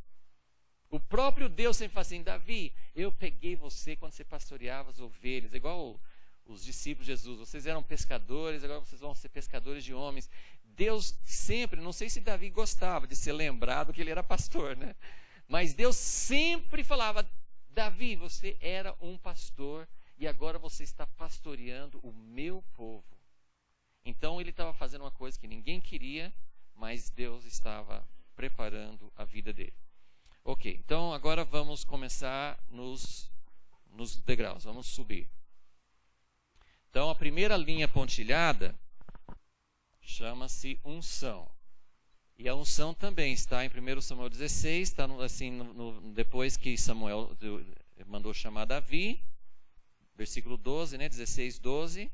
O próprio Deus sempre fala assim, Davi, eu peguei você quando você pastoreava as ovelhas, igual os discípulos de Jesus, vocês eram pescadores, agora vocês vão ser pescadores de homens. Deus sempre, não sei se Davi gostava de ser lembrado que ele era pastor, né? Mas Deus sempre falava, Davi, você era um pastor e agora você está pastoreando o meu povo. Então ele estava fazendo uma coisa que ninguém queria, mas Deus estava preparando a vida dele. Ok, então agora vamos começar nos degraus, vamos subir. Então a primeira linha pontilhada chama-se unção. E a unção também está em 1 Samuel 16, está depois que Samuel mandou chamar Davi. Versículo 12, né, 16, 12,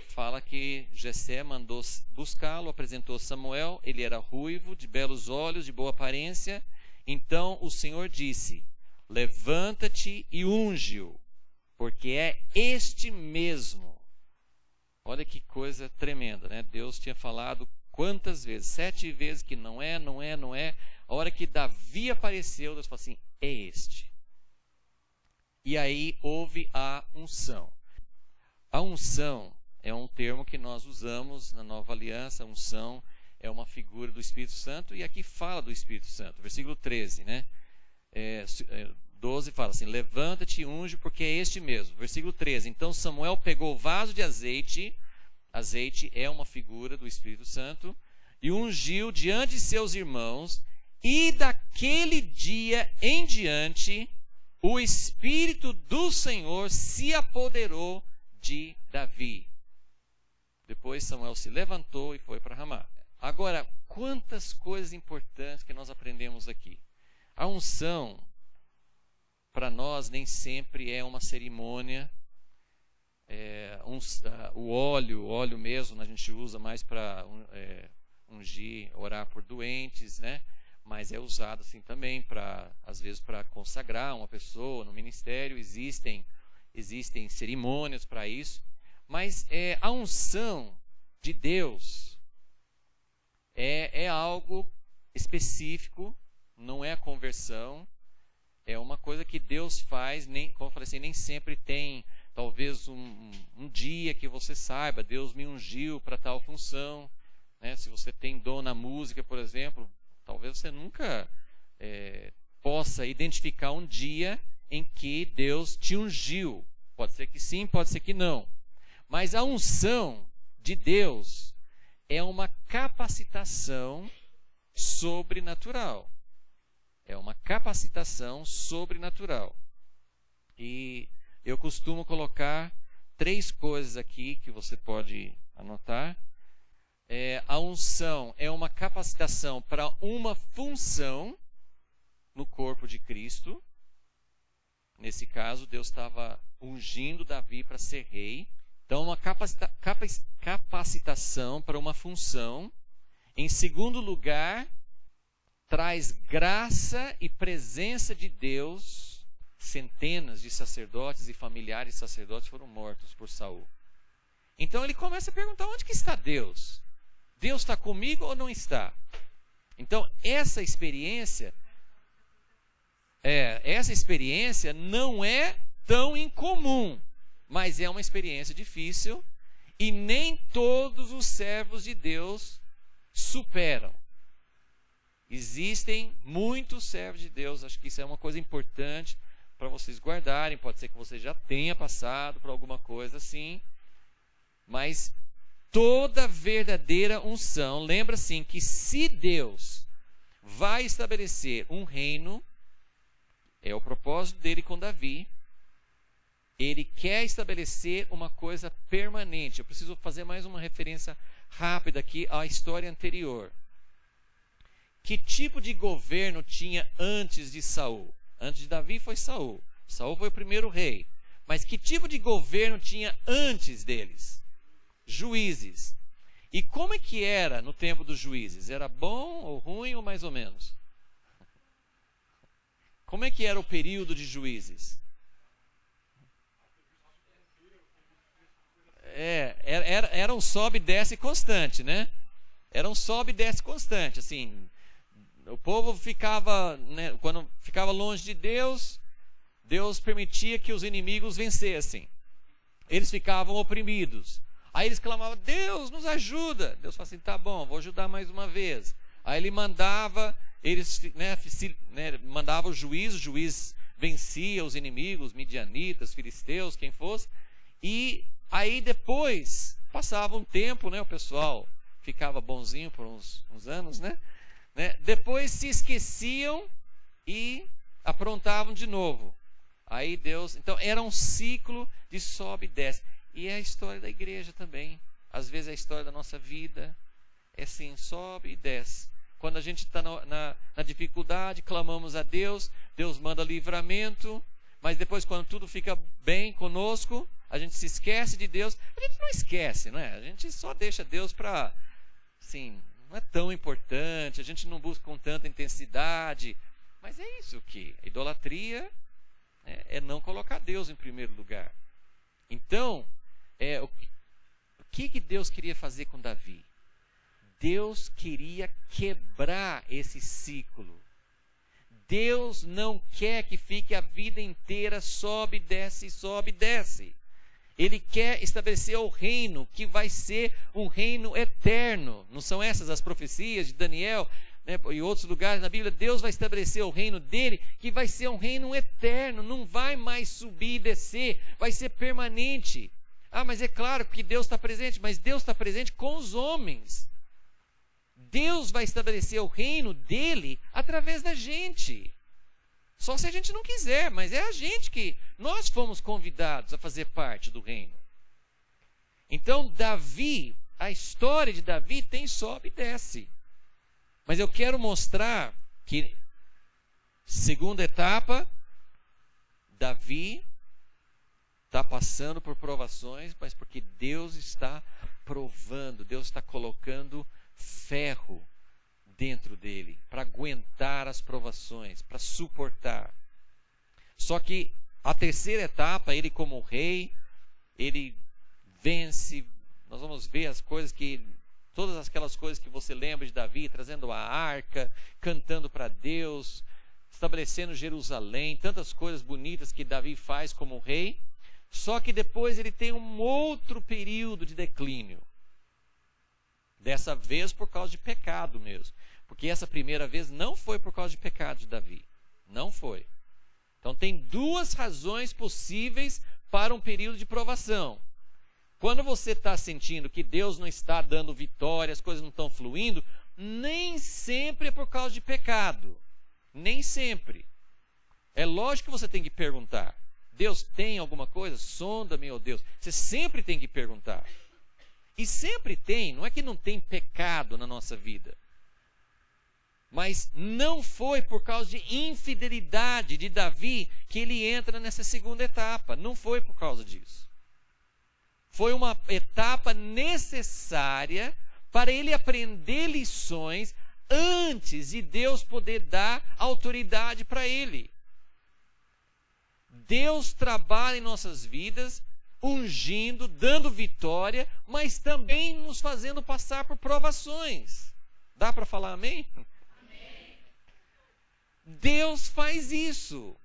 fala que Jessé mandou buscá-lo, apresentou Samuel, ele era ruivo, de belos olhos, de boa aparência. Então o Senhor disse, levanta-te e unge-o, porque é este mesmo. Olha que coisa tremenda, né? Deus tinha falado quantas vezes? 7 vezes que não é. A hora que Davi apareceu, Deus falou assim, é este. E aí houve a unção. A unção é um termo que nós usamos na Nova Aliança. A unção é uma figura do Espírito Santo. E aqui fala do Espírito Santo. Versículo 13, né? 12 fala assim, levanta-te e unge, porque é este mesmo. Versículo 13, então Samuel pegou o vaso de azeite. Azeite é uma figura do Espírito Santo. E ungiu diante de seus irmãos. E daquele dia em diante, o Espírito do Senhor se apoderou de Davi. Depois Samuel se levantou e foi para Ramá. Agora, quantas coisas importantes que nós aprendemos aqui. A unção, para nós, nem sempre é uma cerimônia. O óleo mesmo, a gente usa mais para ungir, orar por doentes, né? Mas é usado assim também às vezes para consagrar uma pessoa no ministério, existem cerimônias para isso, mas a unção de Deus é algo específico, não é a conversão, é uma coisa que Deus faz, como eu falei assim, nem sempre tem talvez um dia que você saiba, Deus me ungiu para tal função, né? Se você tem dom na música, por exemplo, talvez você nunca possa identificar um dia em que Deus te ungiu. Pode ser que sim, pode ser que não. Mas a unção de Deus é uma capacitação sobrenatural. É uma capacitação sobrenatural. E eu costumo colocar 3 coisas aqui que você pode anotar. A unção é uma capacitação para uma função. no corpo de Cristo. Nesse caso, Deus estava ungindo Davi para ser rei. Então, uma capacitação para uma função. Em segundo lugar, traz graça e presença de Deus. Centenas de sacerdotes e familiares de sacerdotes foram mortos por Saul. Então ele começa a perguntar: onde que está Deus? Deus está comigo ou não está? Então essa experiência não é tão incomum, mas é uma experiência difícil e nem todos os servos de Deus superam. Existem muitos servos de Deus, acho que isso é uma coisa importante para vocês guardarem. Pode ser que você já tenha passado por alguma coisa assim, mas toda verdadeira unção, lembra assim, que se Deus vai estabelecer um reino, é o propósito dele com Davi, ele quer estabelecer uma coisa permanente. Eu preciso fazer mais uma referência rápida aqui à história anterior. Que tipo de governo tinha antes de Saul? Antes de Davi foi Saul. Saul foi o primeiro rei. Mas que tipo de governo tinha antes deles? Juízes. E como é que era no tempo dos juízes? Era bom ou ruim ou mais ou menos? Como é que era o período de juízes? Era um sobe e desce constante, né? Era um sobe e desce constante, assim. O povo ficava, né, quando ficava longe de Deus, Deus permitia que os inimigos vencessem. Eles ficavam oprimidos. Aí eles clamavam: Deus, nos ajuda. Deus falava assim: tá bom, vou ajudar mais uma vez. Aí ele mandava, mandava o juiz vencia os inimigos, midianitas, filisteus, quem fosse. E aí depois, passava um tempo, né, o pessoal ficava bonzinho por uns anos, né? Depois se esqueciam e aprontavam de novo. Aí Deus... Então era um ciclo de sobe e desce. E é a história da igreja também. Às vezes é a história da nossa vida. É assim, sobe e desce. Quando a gente está na dificuldade, clamamos a Deus, Deus manda livramento. Mas depois, quando tudo fica bem conosco, a gente se esquece de Deus. A gente não esquece, não é? A gente só deixa Deus para... Assim, não é tão importante, a gente não busca com tanta intensidade. Mas é isso que a idolatria é não colocar Deus em primeiro lugar. Então, o que Deus queria fazer com Davi? Deus queria quebrar esse ciclo. Deus não quer que fique a vida inteira sobe, desce, sobe, desce. Ele quer estabelecer o reino que vai ser um reino eterno. Não são essas as profecias de Daniel, né, e outros lugares na Bíblia? Deus vai estabelecer o reino dele que vai ser um reino eterno. Não vai mais subir e descer, vai ser permanente. Ah, mas é claro que Deus está presente, mas Deus está presente com os homens. Deus vai estabelecer o reino dele através da gente. Só se a gente não quiser, mas é a gente que... Nós fomos convidados a fazer parte do reino. Então, Davi, a história de Davi tem sobe e desce. Mas eu quero mostrar que, segunda etapa, Davi está passando por provações, mas porque Deus está provando, Deus está colocando ferro dentro dele, para aguentar as provações, para suportar. Só que a terceira etapa, ele como rei, ele vence. Nós vamos ver as coisas todas aquelas coisas que você lembra de Davi, trazendo a arca, cantando para Deus, estabelecendo Jerusalém, tantas coisas bonitas que Davi faz como rei. Só que depois ele tem um outro período de declínio. Dessa vez por causa de pecado mesmo. Porque essa primeira vez não foi por causa de pecado de Davi. Não foi. Então tem duas razões possíveis para um período de provação. Quando você está sentindo que Deus não está dando vitória, as coisas não estão fluindo, nem sempre é por causa de pecado. Nem sempre. É lógico que você tem que perguntar: Deus tem alguma coisa? Sonda-me, ó Deus. Você sempre tem que perguntar. E sempre tem, não é que não tem pecado na nossa vida. Mas não foi por causa de infidelidade de Davi que ele entra nessa segunda etapa. Não foi por causa disso. Foi uma etapa necessária para ele aprender lições antes de Deus poder dar autoridade para ele. Deus trabalha em nossas vidas, ungindo, dando vitória, mas também nos fazendo passar por provações. Dá para falar amém? Deus faz isso.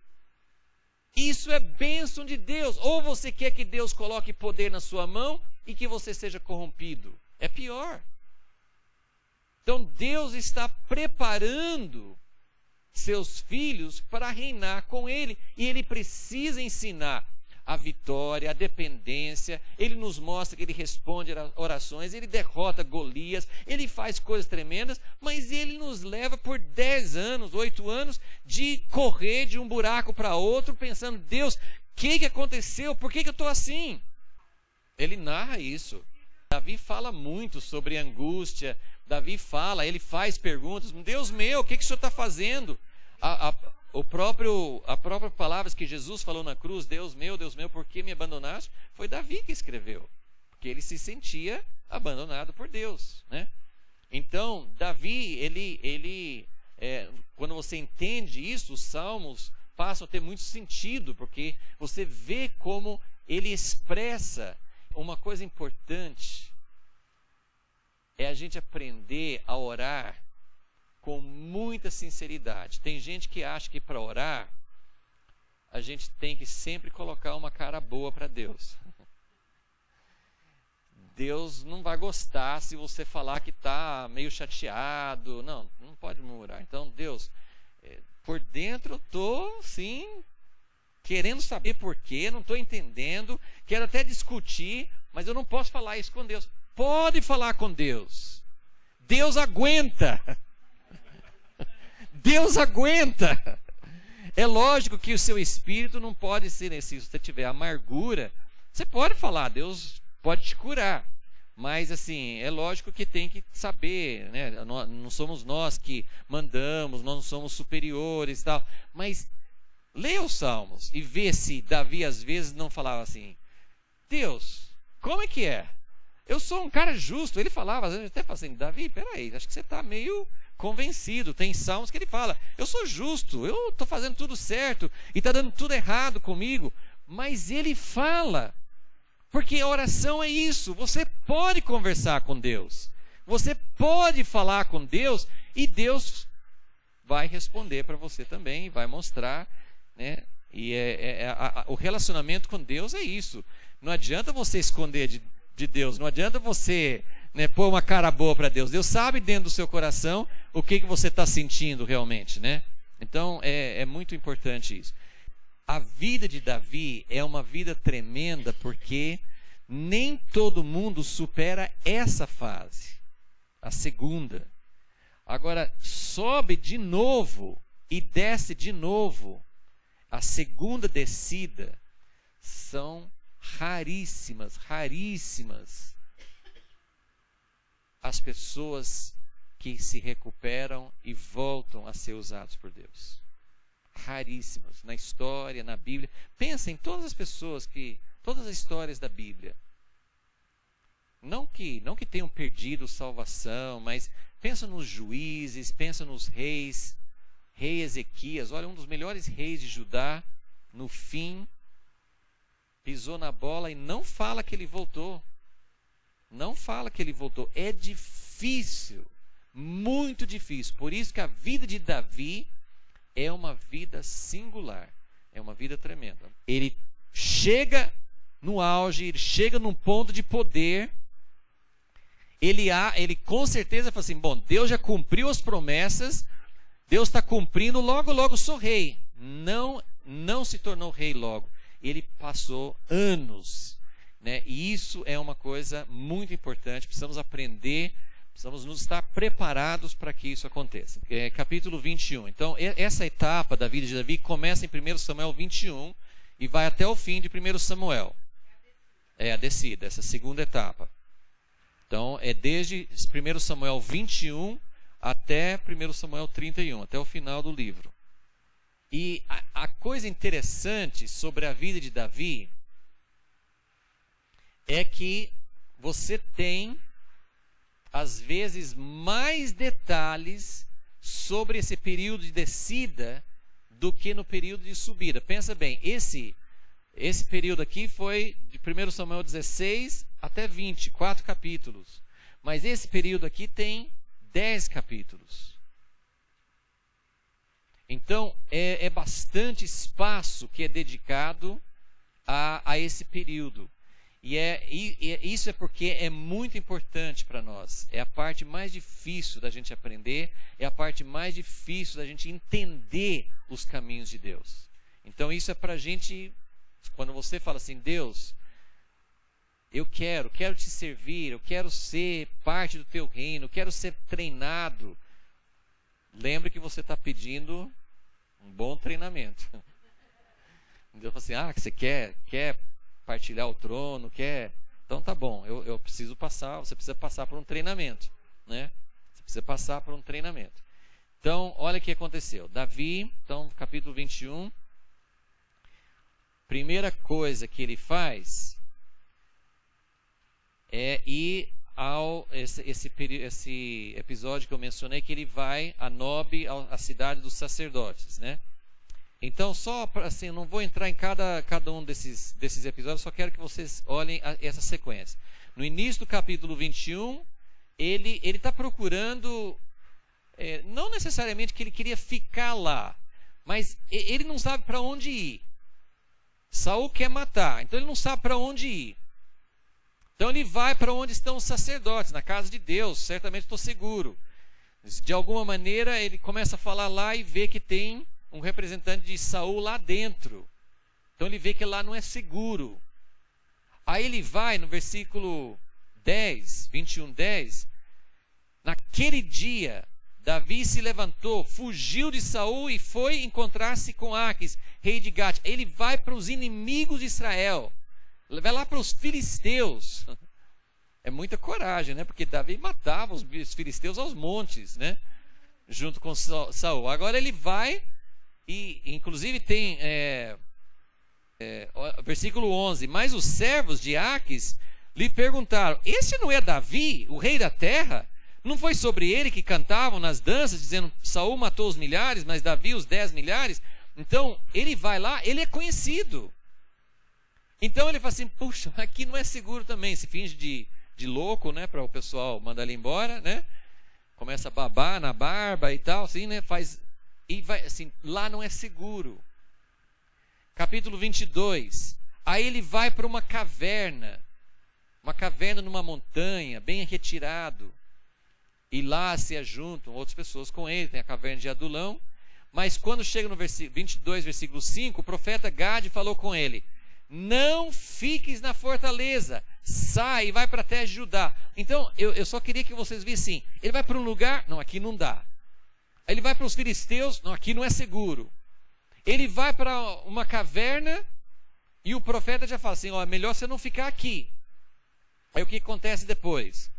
Isso é bênção de Deus. Ou você quer que Deus coloque poder na sua mão e que você seja corrompido. É pior. Então Deus está preparando seus filhos para reinar com Ele. E Ele precisa ensinar a vitória, a dependência. Ele nos mostra que Ele responde orações, Ele derrota Golias, Ele faz coisas tremendas, mas Ele nos leva por 10 anos, 8 anos, de correr de um buraco para outro, pensando, Deus, o que aconteceu? Por que eu estou assim? Ele narra isso. Davi fala muito sobre angústia. Davi fala, ele faz perguntas. Deus meu, o que o Senhor está fazendo? A própria palavras que Jesus falou na cruz, Deus meu, por que me abandonaste? Foi Davi que escreveu, porque ele se sentia abandonado por Deus, né? Então, Davi, quando você entende isso, os salmos passam a ter muito sentido, porque você vê como ele expressa uma coisa importante, é a gente aprender a orar com muita sinceridade. Tem gente que acha que para orar a gente tem que sempre colocar uma cara boa para Deus. Deus não vai gostar se você falar que está meio chateado. Não pode murmurar. Então, Deus, por dentro eu estou, sim, querendo saber por quê, não estou entendendo, quero até discutir, mas eu não posso falar isso com Deus. Pode falar com Deus. Deus aguenta. Deus aguenta. É lógico que o seu espírito não pode ser, se você tiver amargura, você pode falar, Deus pode te curar. Mas assim, é lógico que tem que saber, né? Não somos nós que mandamos, nós não somos superiores e tal. Mas leia os Salmos e vê se Davi às vezes não falava assim, Deus, como é que é? Eu sou um cara justo. Ele falava, às vezes até falava assim, Davi, peraí, acho que você está meio convencido. Tem salmos que ele fala, eu sou justo, eu estou fazendo tudo certo e está dando tudo errado comigo. Mas ele fala, porque a oração é isso. Você pode conversar com Deus, você pode falar com Deus e Deus vai responder para você também, vai mostrar, né? E o relacionamento com Deus é isso. Não adianta você esconder de Deus, não adianta você, né, pôr uma cara boa para Deus. Deus sabe dentro do seu coração o que você está sentindo realmente, né? Então é muito importante isso. A vida de Davi é uma vida tremenda, porque nem todo mundo supera essa fase, a segunda. Agora sobe de novo e desce de novo. A segunda descida são raríssimas as pessoas que se recuperam e voltam a ser usados por Deus. Raríssimas na história, na Bíblia. Pensa em todas as pessoas todas as histórias da Bíblia. Não que tenham perdido salvação, mas pensa nos juízes, pensa nos reis. Rei Ezequias, olha, um dos melhores reis de Judá, no fim pisou na bola e não fala que ele voltou. Não fala que ele voltou. É difícil, muito difícil. Por isso que a vida de Davi é uma vida singular, é uma vida tremenda. Ele chega no auge, ele chega num ponto de poder. Ele com certeza fala assim, bom, Deus já cumpriu as promessas, Deus está cumprindo, logo sou rei. Não se tornou rei logo. Ele passou anos, né? E isso é uma coisa muito importante. Precisamos aprender, precisamos nos estar preparados para que isso aconteça. Capítulo 21. Então, essa etapa da vida de Davi começa em 1 Samuel 21 e vai até o fim de 1 Samuel. É a descida, essa segunda etapa. Então, é desde 1 Samuel 21 até 1 Samuel 31, até o final do livro. E a coisa interessante sobre a vida de Davi é que você tem, às vezes, mais detalhes sobre esse período de descida do que no período de subida. Pensa bem, esse período aqui foi de 1 Samuel 16 até 20, 4 capítulos. Mas esse período aqui tem 10 capítulos. Então, é bastante espaço que é dedicado a esse período. E isso é porque é muito importante para nós. É a parte mais difícil da gente aprender, é a parte mais difícil da gente entender os caminhos de Deus. Então isso é para a gente, quando você fala assim, Deus, eu quero te servir, eu quero ser parte do teu reino, eu quero ser treinado. Lembre que você está pedindo um bom treinamento. Deus fala assim, você quer partilhar o trono, então tá bom, eu preciso passar, você precisa passar por um treinamento, né? Você precisa passar por um treinamento. Então, olha o que aconteceu. Davi, então, capítulo 21, primeira coisa que ele faz é ir esse episódio que eu mencionei, que ele vai a Nob, a cidade dos sacerdotes, né? Então, só para assim, eu não vou entrar em cada um desses episódios, só quero que vocês olhem essa sequência. No início do capítulo 21, ele está procurando, não necessariamente que ele queria ficar lá, mas ele não sabe para onde ir. Saul quer matar, então ele não sabe para onde ir. Então ele vai para onde estão os sacerdotes, na casa de Deus, certamente estou seguro. De alguma maneira ele começa a falar lá e vê que tem um representante de Saul lá dentro. Então ele vê que lá não é seguro. Aí ele vai no versículo 10, 21:10. Naquele dia, Davi se levantou, fugiu de Saul e foi encontrar-se com Aquis, rei de Gate. Ele vai para os inimigos de Israel. Vai lá para os filisteus. É muita coragem, né? Porque Davi matava os filisteus aos montes, né? Junto com Saul. Agora ele vai e, inclusive, tem versículo 11. Mas os servos de Aquis lhe perguntaram: esse não é Davi, o rei da terra? Não foi sobre ele que cantavam nas danças, dizendo: Saul matou os milhares, mas Davi os 10 milhares? Então, ele vai lá, ele é conhecido. Então ele fala assim: puxa, aqui não é seguro também. Se finge de louco, né, para o pessoal mandar ele embora, né? Começa a babar na barba e tal, assim, né? E vai assim, lá não é seguro. Capítulo 22. Aí ele vai para uma caverna numa montanha, bem retirado. E lá se ajuntam outras pessoas com ele, tem a caverna de Adulão. Mas quando chega no versículo 22, versículo 5, o profeta Gade falou com ele: não fiques na fortaleza, sai e vai para a terra de Judá. Então, eu só queria que vocês vissem, ele vai para um lugar, não, aqui não dá. Ele vai para os filisteus, não, aqui não é seguro. Ele vai para uma caverna e o profeta já fala assim: ó, é melhor você não ficar aqui. Aí o que acontece depois?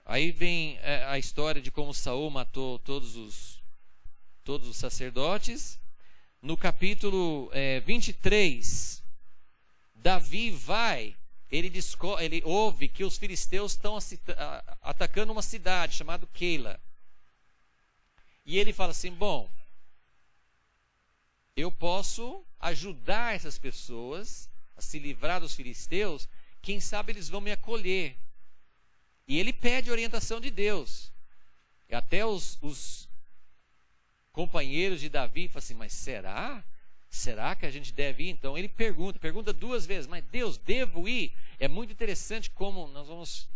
Aí vem a história de como Saul matou todos os sacerdotes. No capítulo 23, Davi vai, ele ouve que os filisteus estão atacando uma cidade chamada Keila. E ele fala assim: bom, eu posso ajudar essas pessoas a se livrar dos filisteus, quem sabe eles vão me acolher. E ele pede orientação de Deus. E até os companheiros de Davi falam assim: mas será? Será que a gente deve ir? Então ele pergunta 2 vezes: mas Deus, devo ir? É muito interessante como nós vamos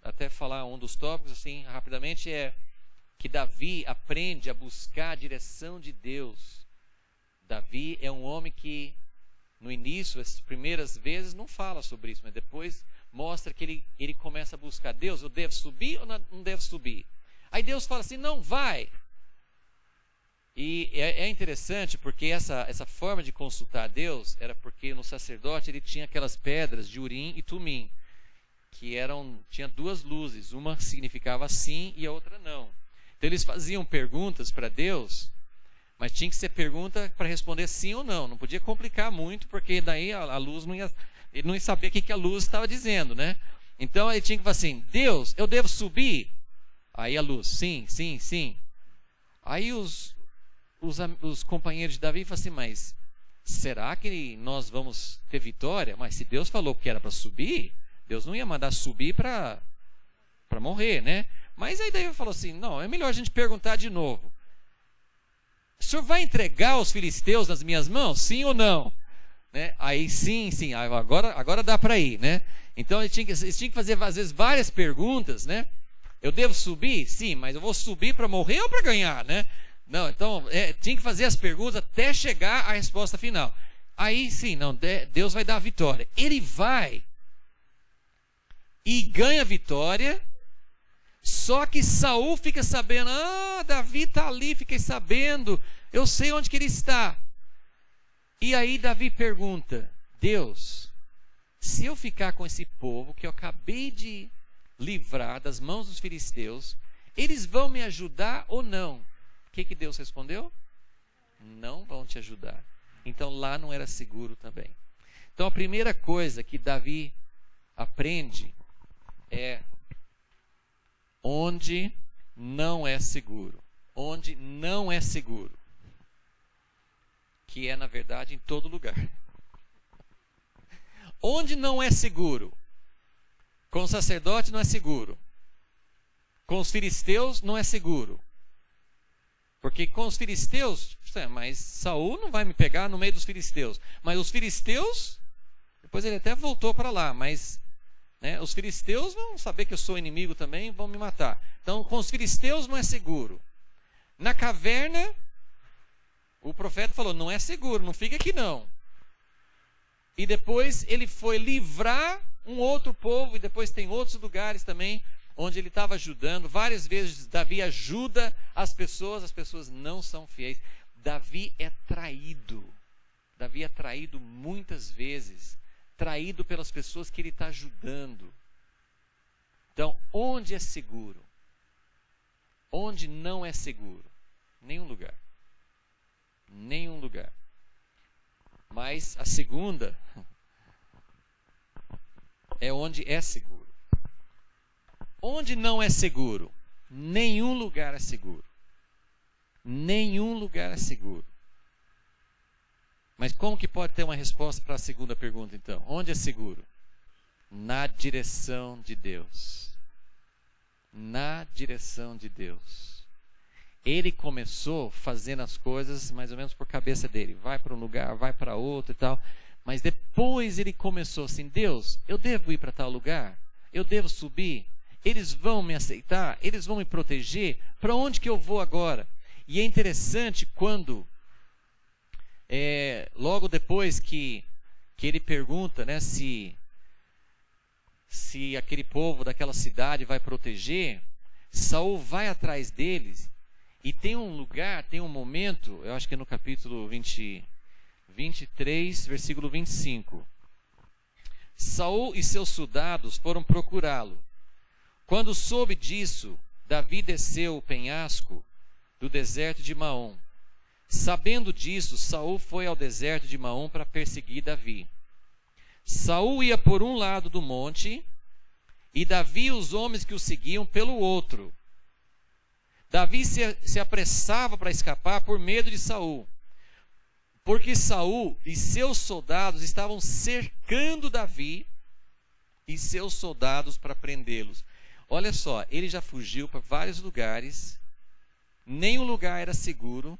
até falar um dos tópicos assim rapidamente, é que Davi aprende a buscar a direção de Deus. Davi é um homem que no início, as primeiras vezes, não fala sobre isso, mas depois mostra que ele começa a buscar: Deus, eu devo subir ou não devo subir? Aí Deus fala assim: não, vai. E é interessante porque essa forma de consultar Deus era porque no sacerdote ele tinha aquelas pedras de Urim e Tumim, que tinha duas luzes, uma significava sim e a outra não. Então eles faziam perguntas para Deus, mas tinha que ser pergunta para responder sim ou não. Não podia complicar muito, porque daí a luz ele não ia saber o que a luz estava dizendo, né? Então ele tinha que falar assim: Deus, eu devo subir? Aí a luz, sim, sim, sim. Aí os companheiros de Davi falam assim: mas será que nós vamos ter vitória? Mas se Deus falou que era para subir, Deus não ia mandar subir para morrer, né? Mas aí Davi falou assim: não, é melhor a gente perguntar de novo. O senhor vai entregar os filisteus nas minhas mãos? Sim ou não? Né? Aí sim, sim, agora dá para ir, né? Então eles tinham que fazer às vezes várias perguntas, né? Eu devo subir? Sim, mas eu vou subir para morrer ou para ganhar, né? Não, então tinha que fazer as perguntas até chegar à resposta final. Aí sim, não, Deus vai dar a vitória. Ele vai e ganha a vitória. Só que Saul fica sabendo: Davi está ali, fiquei sabendo, eu sei onde que ele está. E aí Davi pergunta: Deus, se eu ficar com esse povo que eu acabei de livrar das mãos dos filisteus, eles vão me ajudar ou não? O que Deus respondeu? Não vão te ajudar. Então lá não era seguro também. Então a primeira coisa que Davi aprende é: onde não é seguro. Onde não é seguro. Que é, na verdade, em todo lugar. Onde não é seguro? Com o sacerdote não é seguro. Com os filisteus não é seguro. Porque com os filisteus, mas Saul não vai me pegar no meio dos filisteus. Mas os filisteus, depois ele até voltou para lá, mas né, os filisteus vão saber que eu sou inimigo também, vão me matar. Então, com os filisteus não é seguro. Na caverna, o profeta falou: não é seguro, não fica aqui não. E depois ele foi livrar um outro povo, e depois tem outros lugares também onde ele estava ajudando. Várias vezes Davi ajuda as pessoas não são fiéis. Davi é traído. Davi é traído muitas vezes. Traído pelas pessoas que ele está ajudando. Então, onde é seguro? Onde não é seguro? Nenhum lugar. Nenhum lugar. Mas a segunda é onde é seguro. Onde não é seguro? Nenhum lugar é seguro. Nenhum lugar é seguro. Mas como que pode ter uma resposta para a segunda pergunta, então? Onde é seguro? Na direção de Deus. Na direção de Deus. Ele começou fazendo as coisas mais ou menos por cabeça dele. Vai para um lugar, vai para outro e tal. Mas depois ele começou assim: Deus, eu devo ir para tal lugar? Eu devo subir? Eles vão me aceitar? Eles vão me proteger? Para onde que eu vou agora? E é interessante quando, logo depois que ele pergunta, né, se aquele povo daquela cidade vai proteger, Saul vai atrás deles. E tem um lugar, tem um momento, eu acho que é no capítulo 23, versículo 25. Saul e seus soldados foram procurá-lo. Quando soube disso, Davi desceu o penhasco do deserto de Maom. Sabendo disso, Saul foi ao deserto de Maom para perseguir Davi. Saul ia por um lado do monte, e Davi e os homens que o seguiam pelo outro. Davi se apressava para escapar por medo de Saul, porque Saul e seus soldados estavam cercando Davi e seus soldados para prendê-los. Olha só, ele já fugiu para vários lugares, nenhum lugar era seguro,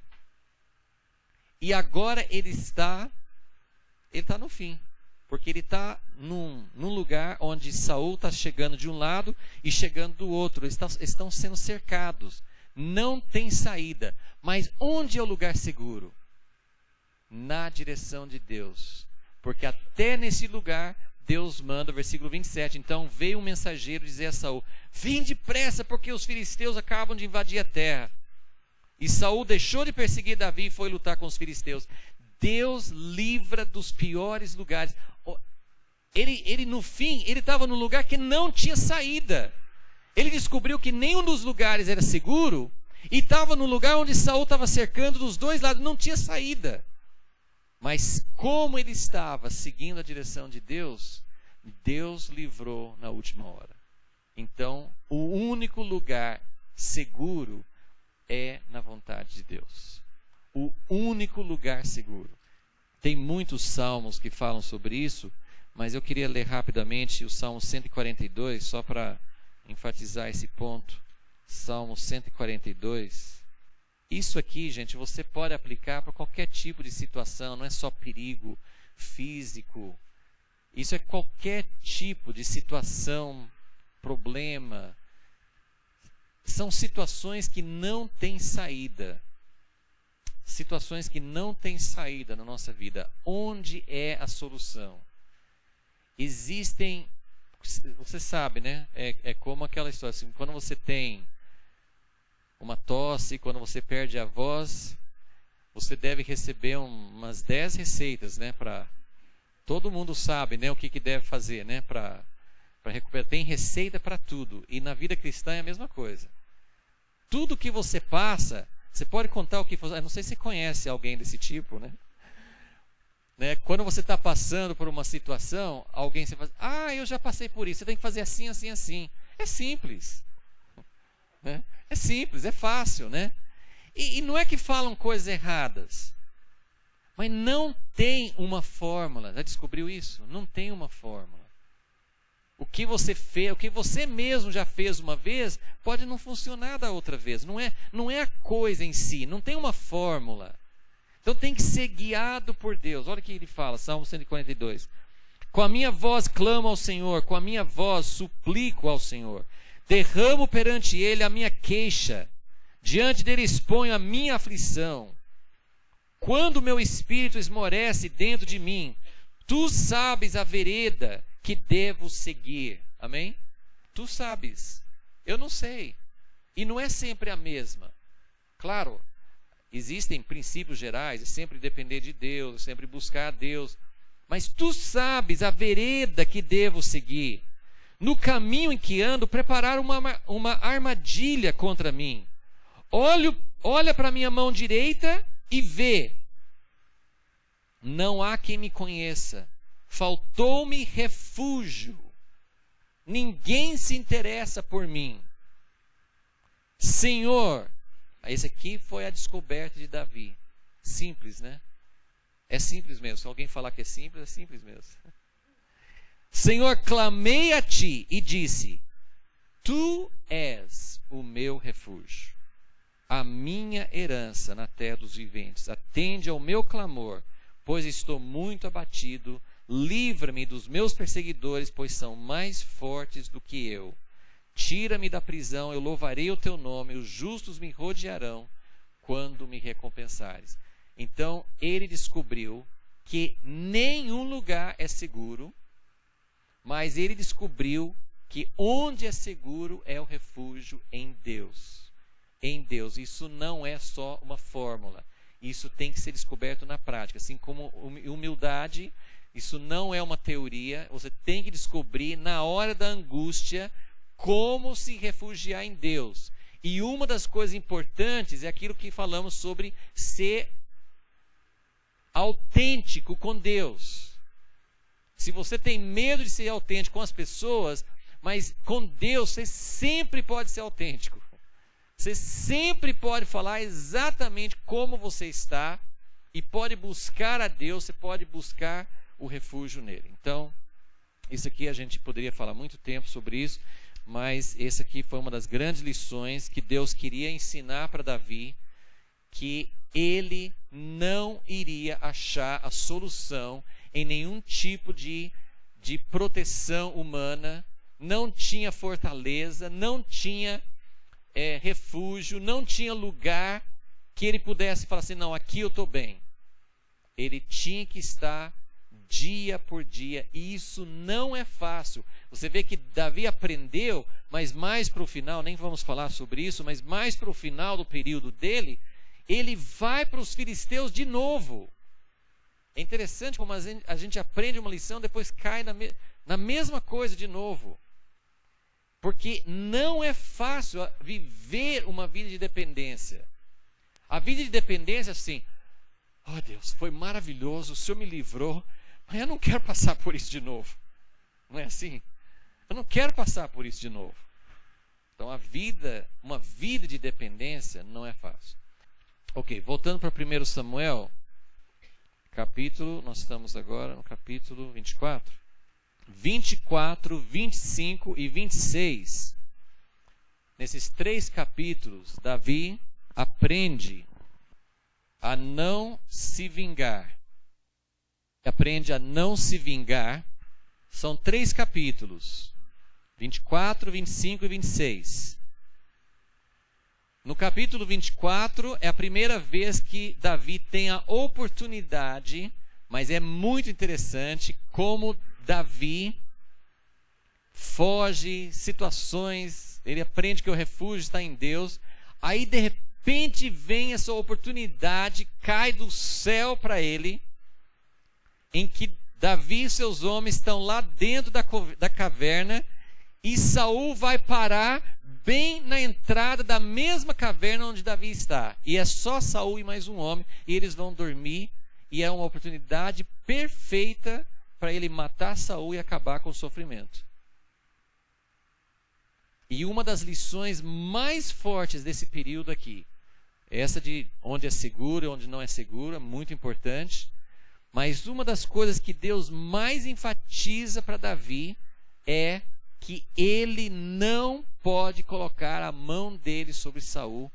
e agora ele está no fim, porque ele está num lugar onde Saul está chegando de um lado e chegando do outro. Eles estão sendo cercados, não tem saída. Mas onde é o lugar seguro? Na direção de Deus, porque até nesse lugar Deus manda, versículo 27, então veio um mensageiro dizer a Saul: vim depressa, porque os filisteus acabam de invadir a terra. E Saul deixou de perseguir Davi e foi lutar com os filisteus. Deus livra dos piores lugares. Ele no fim, ele estava num lugar que não tinha saída. Ele descobriu que nenhum dos lugares era seguro e estava num lugar onde Saul estava cercando dos dois lados, não tinha saída. Mas como ele estava seguindo a direção de Deus, Deus livrou na última hora. Então, o único lugar seguro é na vontade de Deus. O único lugar seguro. Tem muitos salmos que falam sobre isso, mas eu queria ler rapidamente o Salmo 142, só para enfatizar esse ponto. Salmo 142. Isso aqui, gente, você pode aplicar para qualquer tipo de situação, não é só perigo físico. Isso é qualquer tipo de situação, problema. São situações que não têm saída. Situações que não têm saída na nossa vida. Onde é a solução? Existem, você sabe, né? É como aquela história, assim, quando você tem uma tosse, quando você perde a voz, você deve receber umas 10 receitas, né? Todo mundo sabe, né, o que deve fazer, né? Para recuperar. Tem receita para tudo. E na vida cristã é a mesma coisa. Tudo que você passa, você pode contar o que você... Eu não sei se você conhece alguém desse tipo, né? Quando você está passando por uma situação, alguém você fala, eu já passei por isso, você tem que fazer assim, assim, assim. É simples. Né? É simples, é fácil, né? E não é que falam coisas erradas, mas não tem uma fórmula. Já descobriu isso? Não tem uma fórmula. O que você fez, o que você mesmo já fez uma vez, pode não funcionar da outra vez. Não é a coisa em si, não tem uma fórmula. Então tem que ser guiado por Deus. Olha o que ele fala, Salmo 142. Com a minha voz clamo ao Senhor, com a minha voz suplico ao Senhor. Derramo perante Ele a minha queixa, diante dele exponho a minha aflição. Quando meu espírito esmorece dentro de mim, tu sabes a vereda que devo seguir. Amém? Tu sabes. Eu não sei. E não é sempre a mesma. Claro, existem princípios gerais, é sempre depender de Deus, é sempre buscar a Deus. Mas tu sabes a vereda que devo seguir. No caminho em que ando, preparar uma armadilha contra mim. Olha para a minha mão direita e vê. Não há quem me conheça. Faltou-me refúgio. Ninguém se interessa por mim. Senhor, esse aqui foi a descoberta de Davi. Simples, né? É simples mesmo. Se alguém falar que é simples mesmo. Senhor, clamei a ti e disse, tu és o meu refúgio, a minha herança na terra dos viventes. Atende ao meu clamor, pois estou muito abatido. Livra-me dos meus perseguidores, pois são mais fortes do que eu. Tira-me da prisão, eu louvarei o teu nome, os justos me rodearão quando me recompensares. Então, ele descobriu que nenhum lugar é seguro, mas ele descobriu que onde é seguro é o refúgio em Deus. Em Deus. Isso não é só uma fórmula. Isso tem que ser descoberto na prática. Assim como humildade, isso não é uma teoria. Você tem que descobrir na hora da angústia como se refugiar em Deus. E uma das coisas importantes é aquilo que falamos sobre ser autêntico com Deus. Se você tem medo de ser autêntico com as pessoas, mas com Deus você sempre pode ser autêntico. Você sempre pode falar exatamente como você está e pode buscar a Deus, você pode buscar o refúgio nele. Então, isso aqui a gente poderia falar muito tempo sobre isso, mas essa aqui foi uma das grandes lições que Deus queria ensinar para Davi, que ele não iria achar a solução em nenhum tipo de proteção humana, não tinha fortaleza, não tinha refúgio, não tinha lugar que ele pudesse falar assim, não, aqui eu estou bem. Ele tinha que estar dia por dia, e isso não é fácil. Você vê que Davi aprendeu, mas mais para o final, nem vamos falar sobre isso, mas mais para o final do período dele, ele vai para os filisteus de novo. É interessante como a gente aprende uma lição, depois cai na mesma coisa de novo. Porque não é fácil viver uma vida de dependência. A vida de dependência, assim, oh Deus, foi maravilhoso, o Senhor me livrou, mas eu não quero passar por isso de novo. Não é assim? Eu não quero passar por isso de novo. Então uma vida de dependência não é fácil. Ok, voltando para 1 Samuel, nós estamos agora no capítulo 24. 24, 25 e 26. Nesses 3 capítulos, Davi aprende a não se vingar. Aprende a não se vingar. São 3 capítulos. 24, 25 e 26. No capítulo 24 é a primeira vez que Davi tem a oportunidade, mas é muito interessante como Davi foge situações, ele aprende que o refúgio está em Deus, aí de repente vem essa oportunidade, cai do céu para ele, em que Davi e seus homens estão lá dentro da caverna, e Saul vai parar bem na entrada da mesma caverna onde Davi está. E é só Saul e mais um homem, e eles vão dormir, e é uma oportunidade perfeita para ele matar Saul e acabar com o sofrimento. E uma das lições mais fortes desse período aqui, essa de onde é seguro e onde não é seguro, é muito importante. Mas uma das coisas que Deus mais enfatiza para Davi é que ele não pode colocar a mão dele sobre Saul.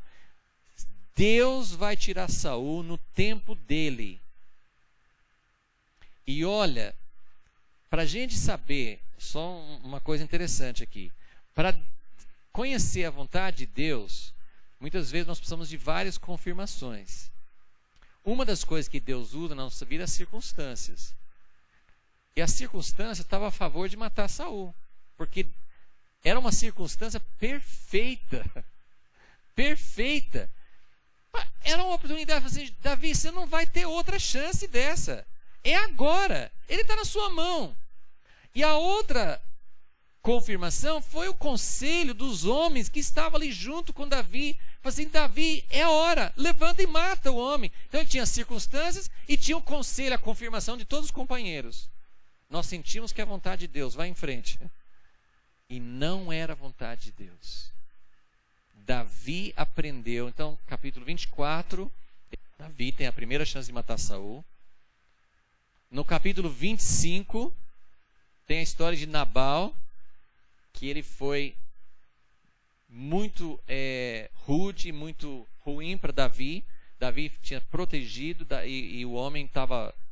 Deus vai tirar Saul no tempo dele. E olha, para a gente saber, só uma coisa interessante aqui, para conhecer a vontade de Deus, muitas vezes nós precisamos de várias confirmações. Uma das coisas que Deus usa na nossa vida é as circunstâncias. E a circunstância estava a favor de matar Saul, porque era uma circunstância perfeita. Perfeita. Era uma oportunidade, assim, Davi, você não vai ter outra chance dessa. É agora. Ele está na sua mão. E a outra confirmação foi o conselho dos homens que estavam ali junto com Davi. Falei assim, Davi, é hora, levanta e mata o homem. Então ele tinha as circunstâncias e tinha o conselho, a confirmação de todos os companheiros. Nós sentimos que é a vontade de Deus, vai em frente. E não era a vontade de Deus. Davi aprendeu, então capítulo 24, Davi tem a primeira chance de matar Saul. No capítulo 25, tem a história de Nabal, que ele foi muito rude, muito ruim para Davi. Davi tinha protegido e o homem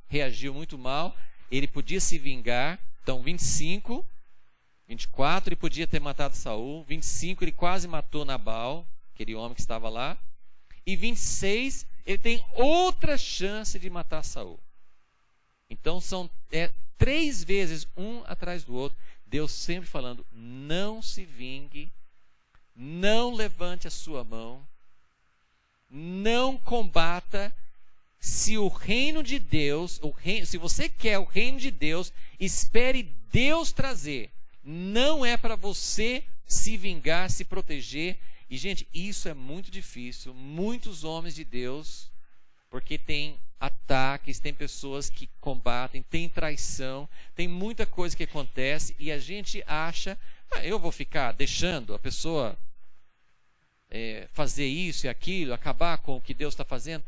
reagiu muito mal. Ele podia se vingar. Então 25, 24 ele podia ter matado Saul. 25 ele quase matou Nabal, aquele homem que estava lá. E 26 ele tem outra chance de matar Saul. Então são 3 vezes, um atrás do outro, Deus sempre falando, não se vingue, não levante a sua mão, não combata. Se o reino de Deus, se você quer o reino de Deus, espere Deus trazer. Não é para você se vingar, se proteger. E, gente, isso é muito difícil. Muitos homens de Deus, porque tem ataques, tem pessoas que combatem, tem traição, tem muita coisa que acontece e a gente acha, eu vou ficar deixando a pessoa fazer isso e aquilo, acabar com o que Deus está fazendo.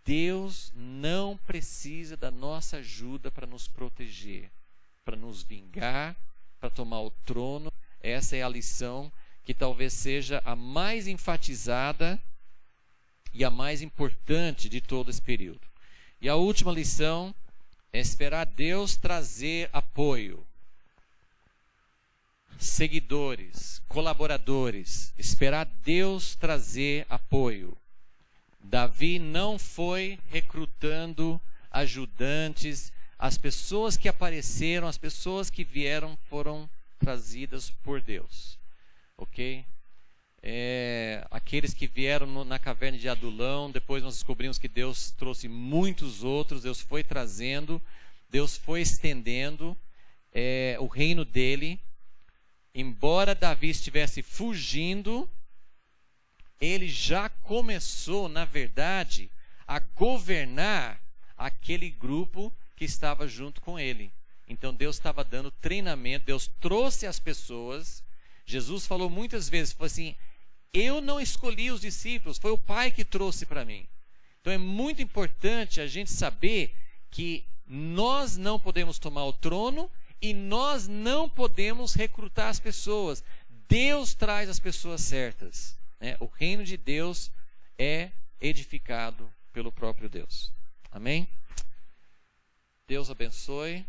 Deus não precisa da nossa ajuda para nos proteger, para nos vingar, para tomar o trono. Essa é a lição que talvez seja a mais enfatizada e a mais importante de todo esse período. E a última lição é esperar Deus trazer apoio. Seguidores, colaboradores, esperar Deus trazer apoio. Davi não foi recrutando ajudantes, as pessoas que apareceram, as pessoas que vieram foram trazidas por Deus. Ok? aqueles que vieram na caverna de Adulão. Depois nós descobrimos que Deus trouxe muitos outros, Deus foi trazendo, Deus foi estendendo o reino dele. Embora Davi estivesse fugindo, ele já começou, na verdade, a governar aquele grupo que estava junto com ele. Então Deus estava dando treinamento, Deus trouxe as pessoas. Jesus falou muitas vezes, falou assim: eu não escolhi os discípulos, foi o Pai que trouxe para mim. Então é muito importante a gente saber que nós não podemos tomar o trono e nós não podemos recrutar as pessoas. Deus traz as pessoas certas, né? O reino de Deus é edificado pelo próprio Deus. Amém? Deus abençoe.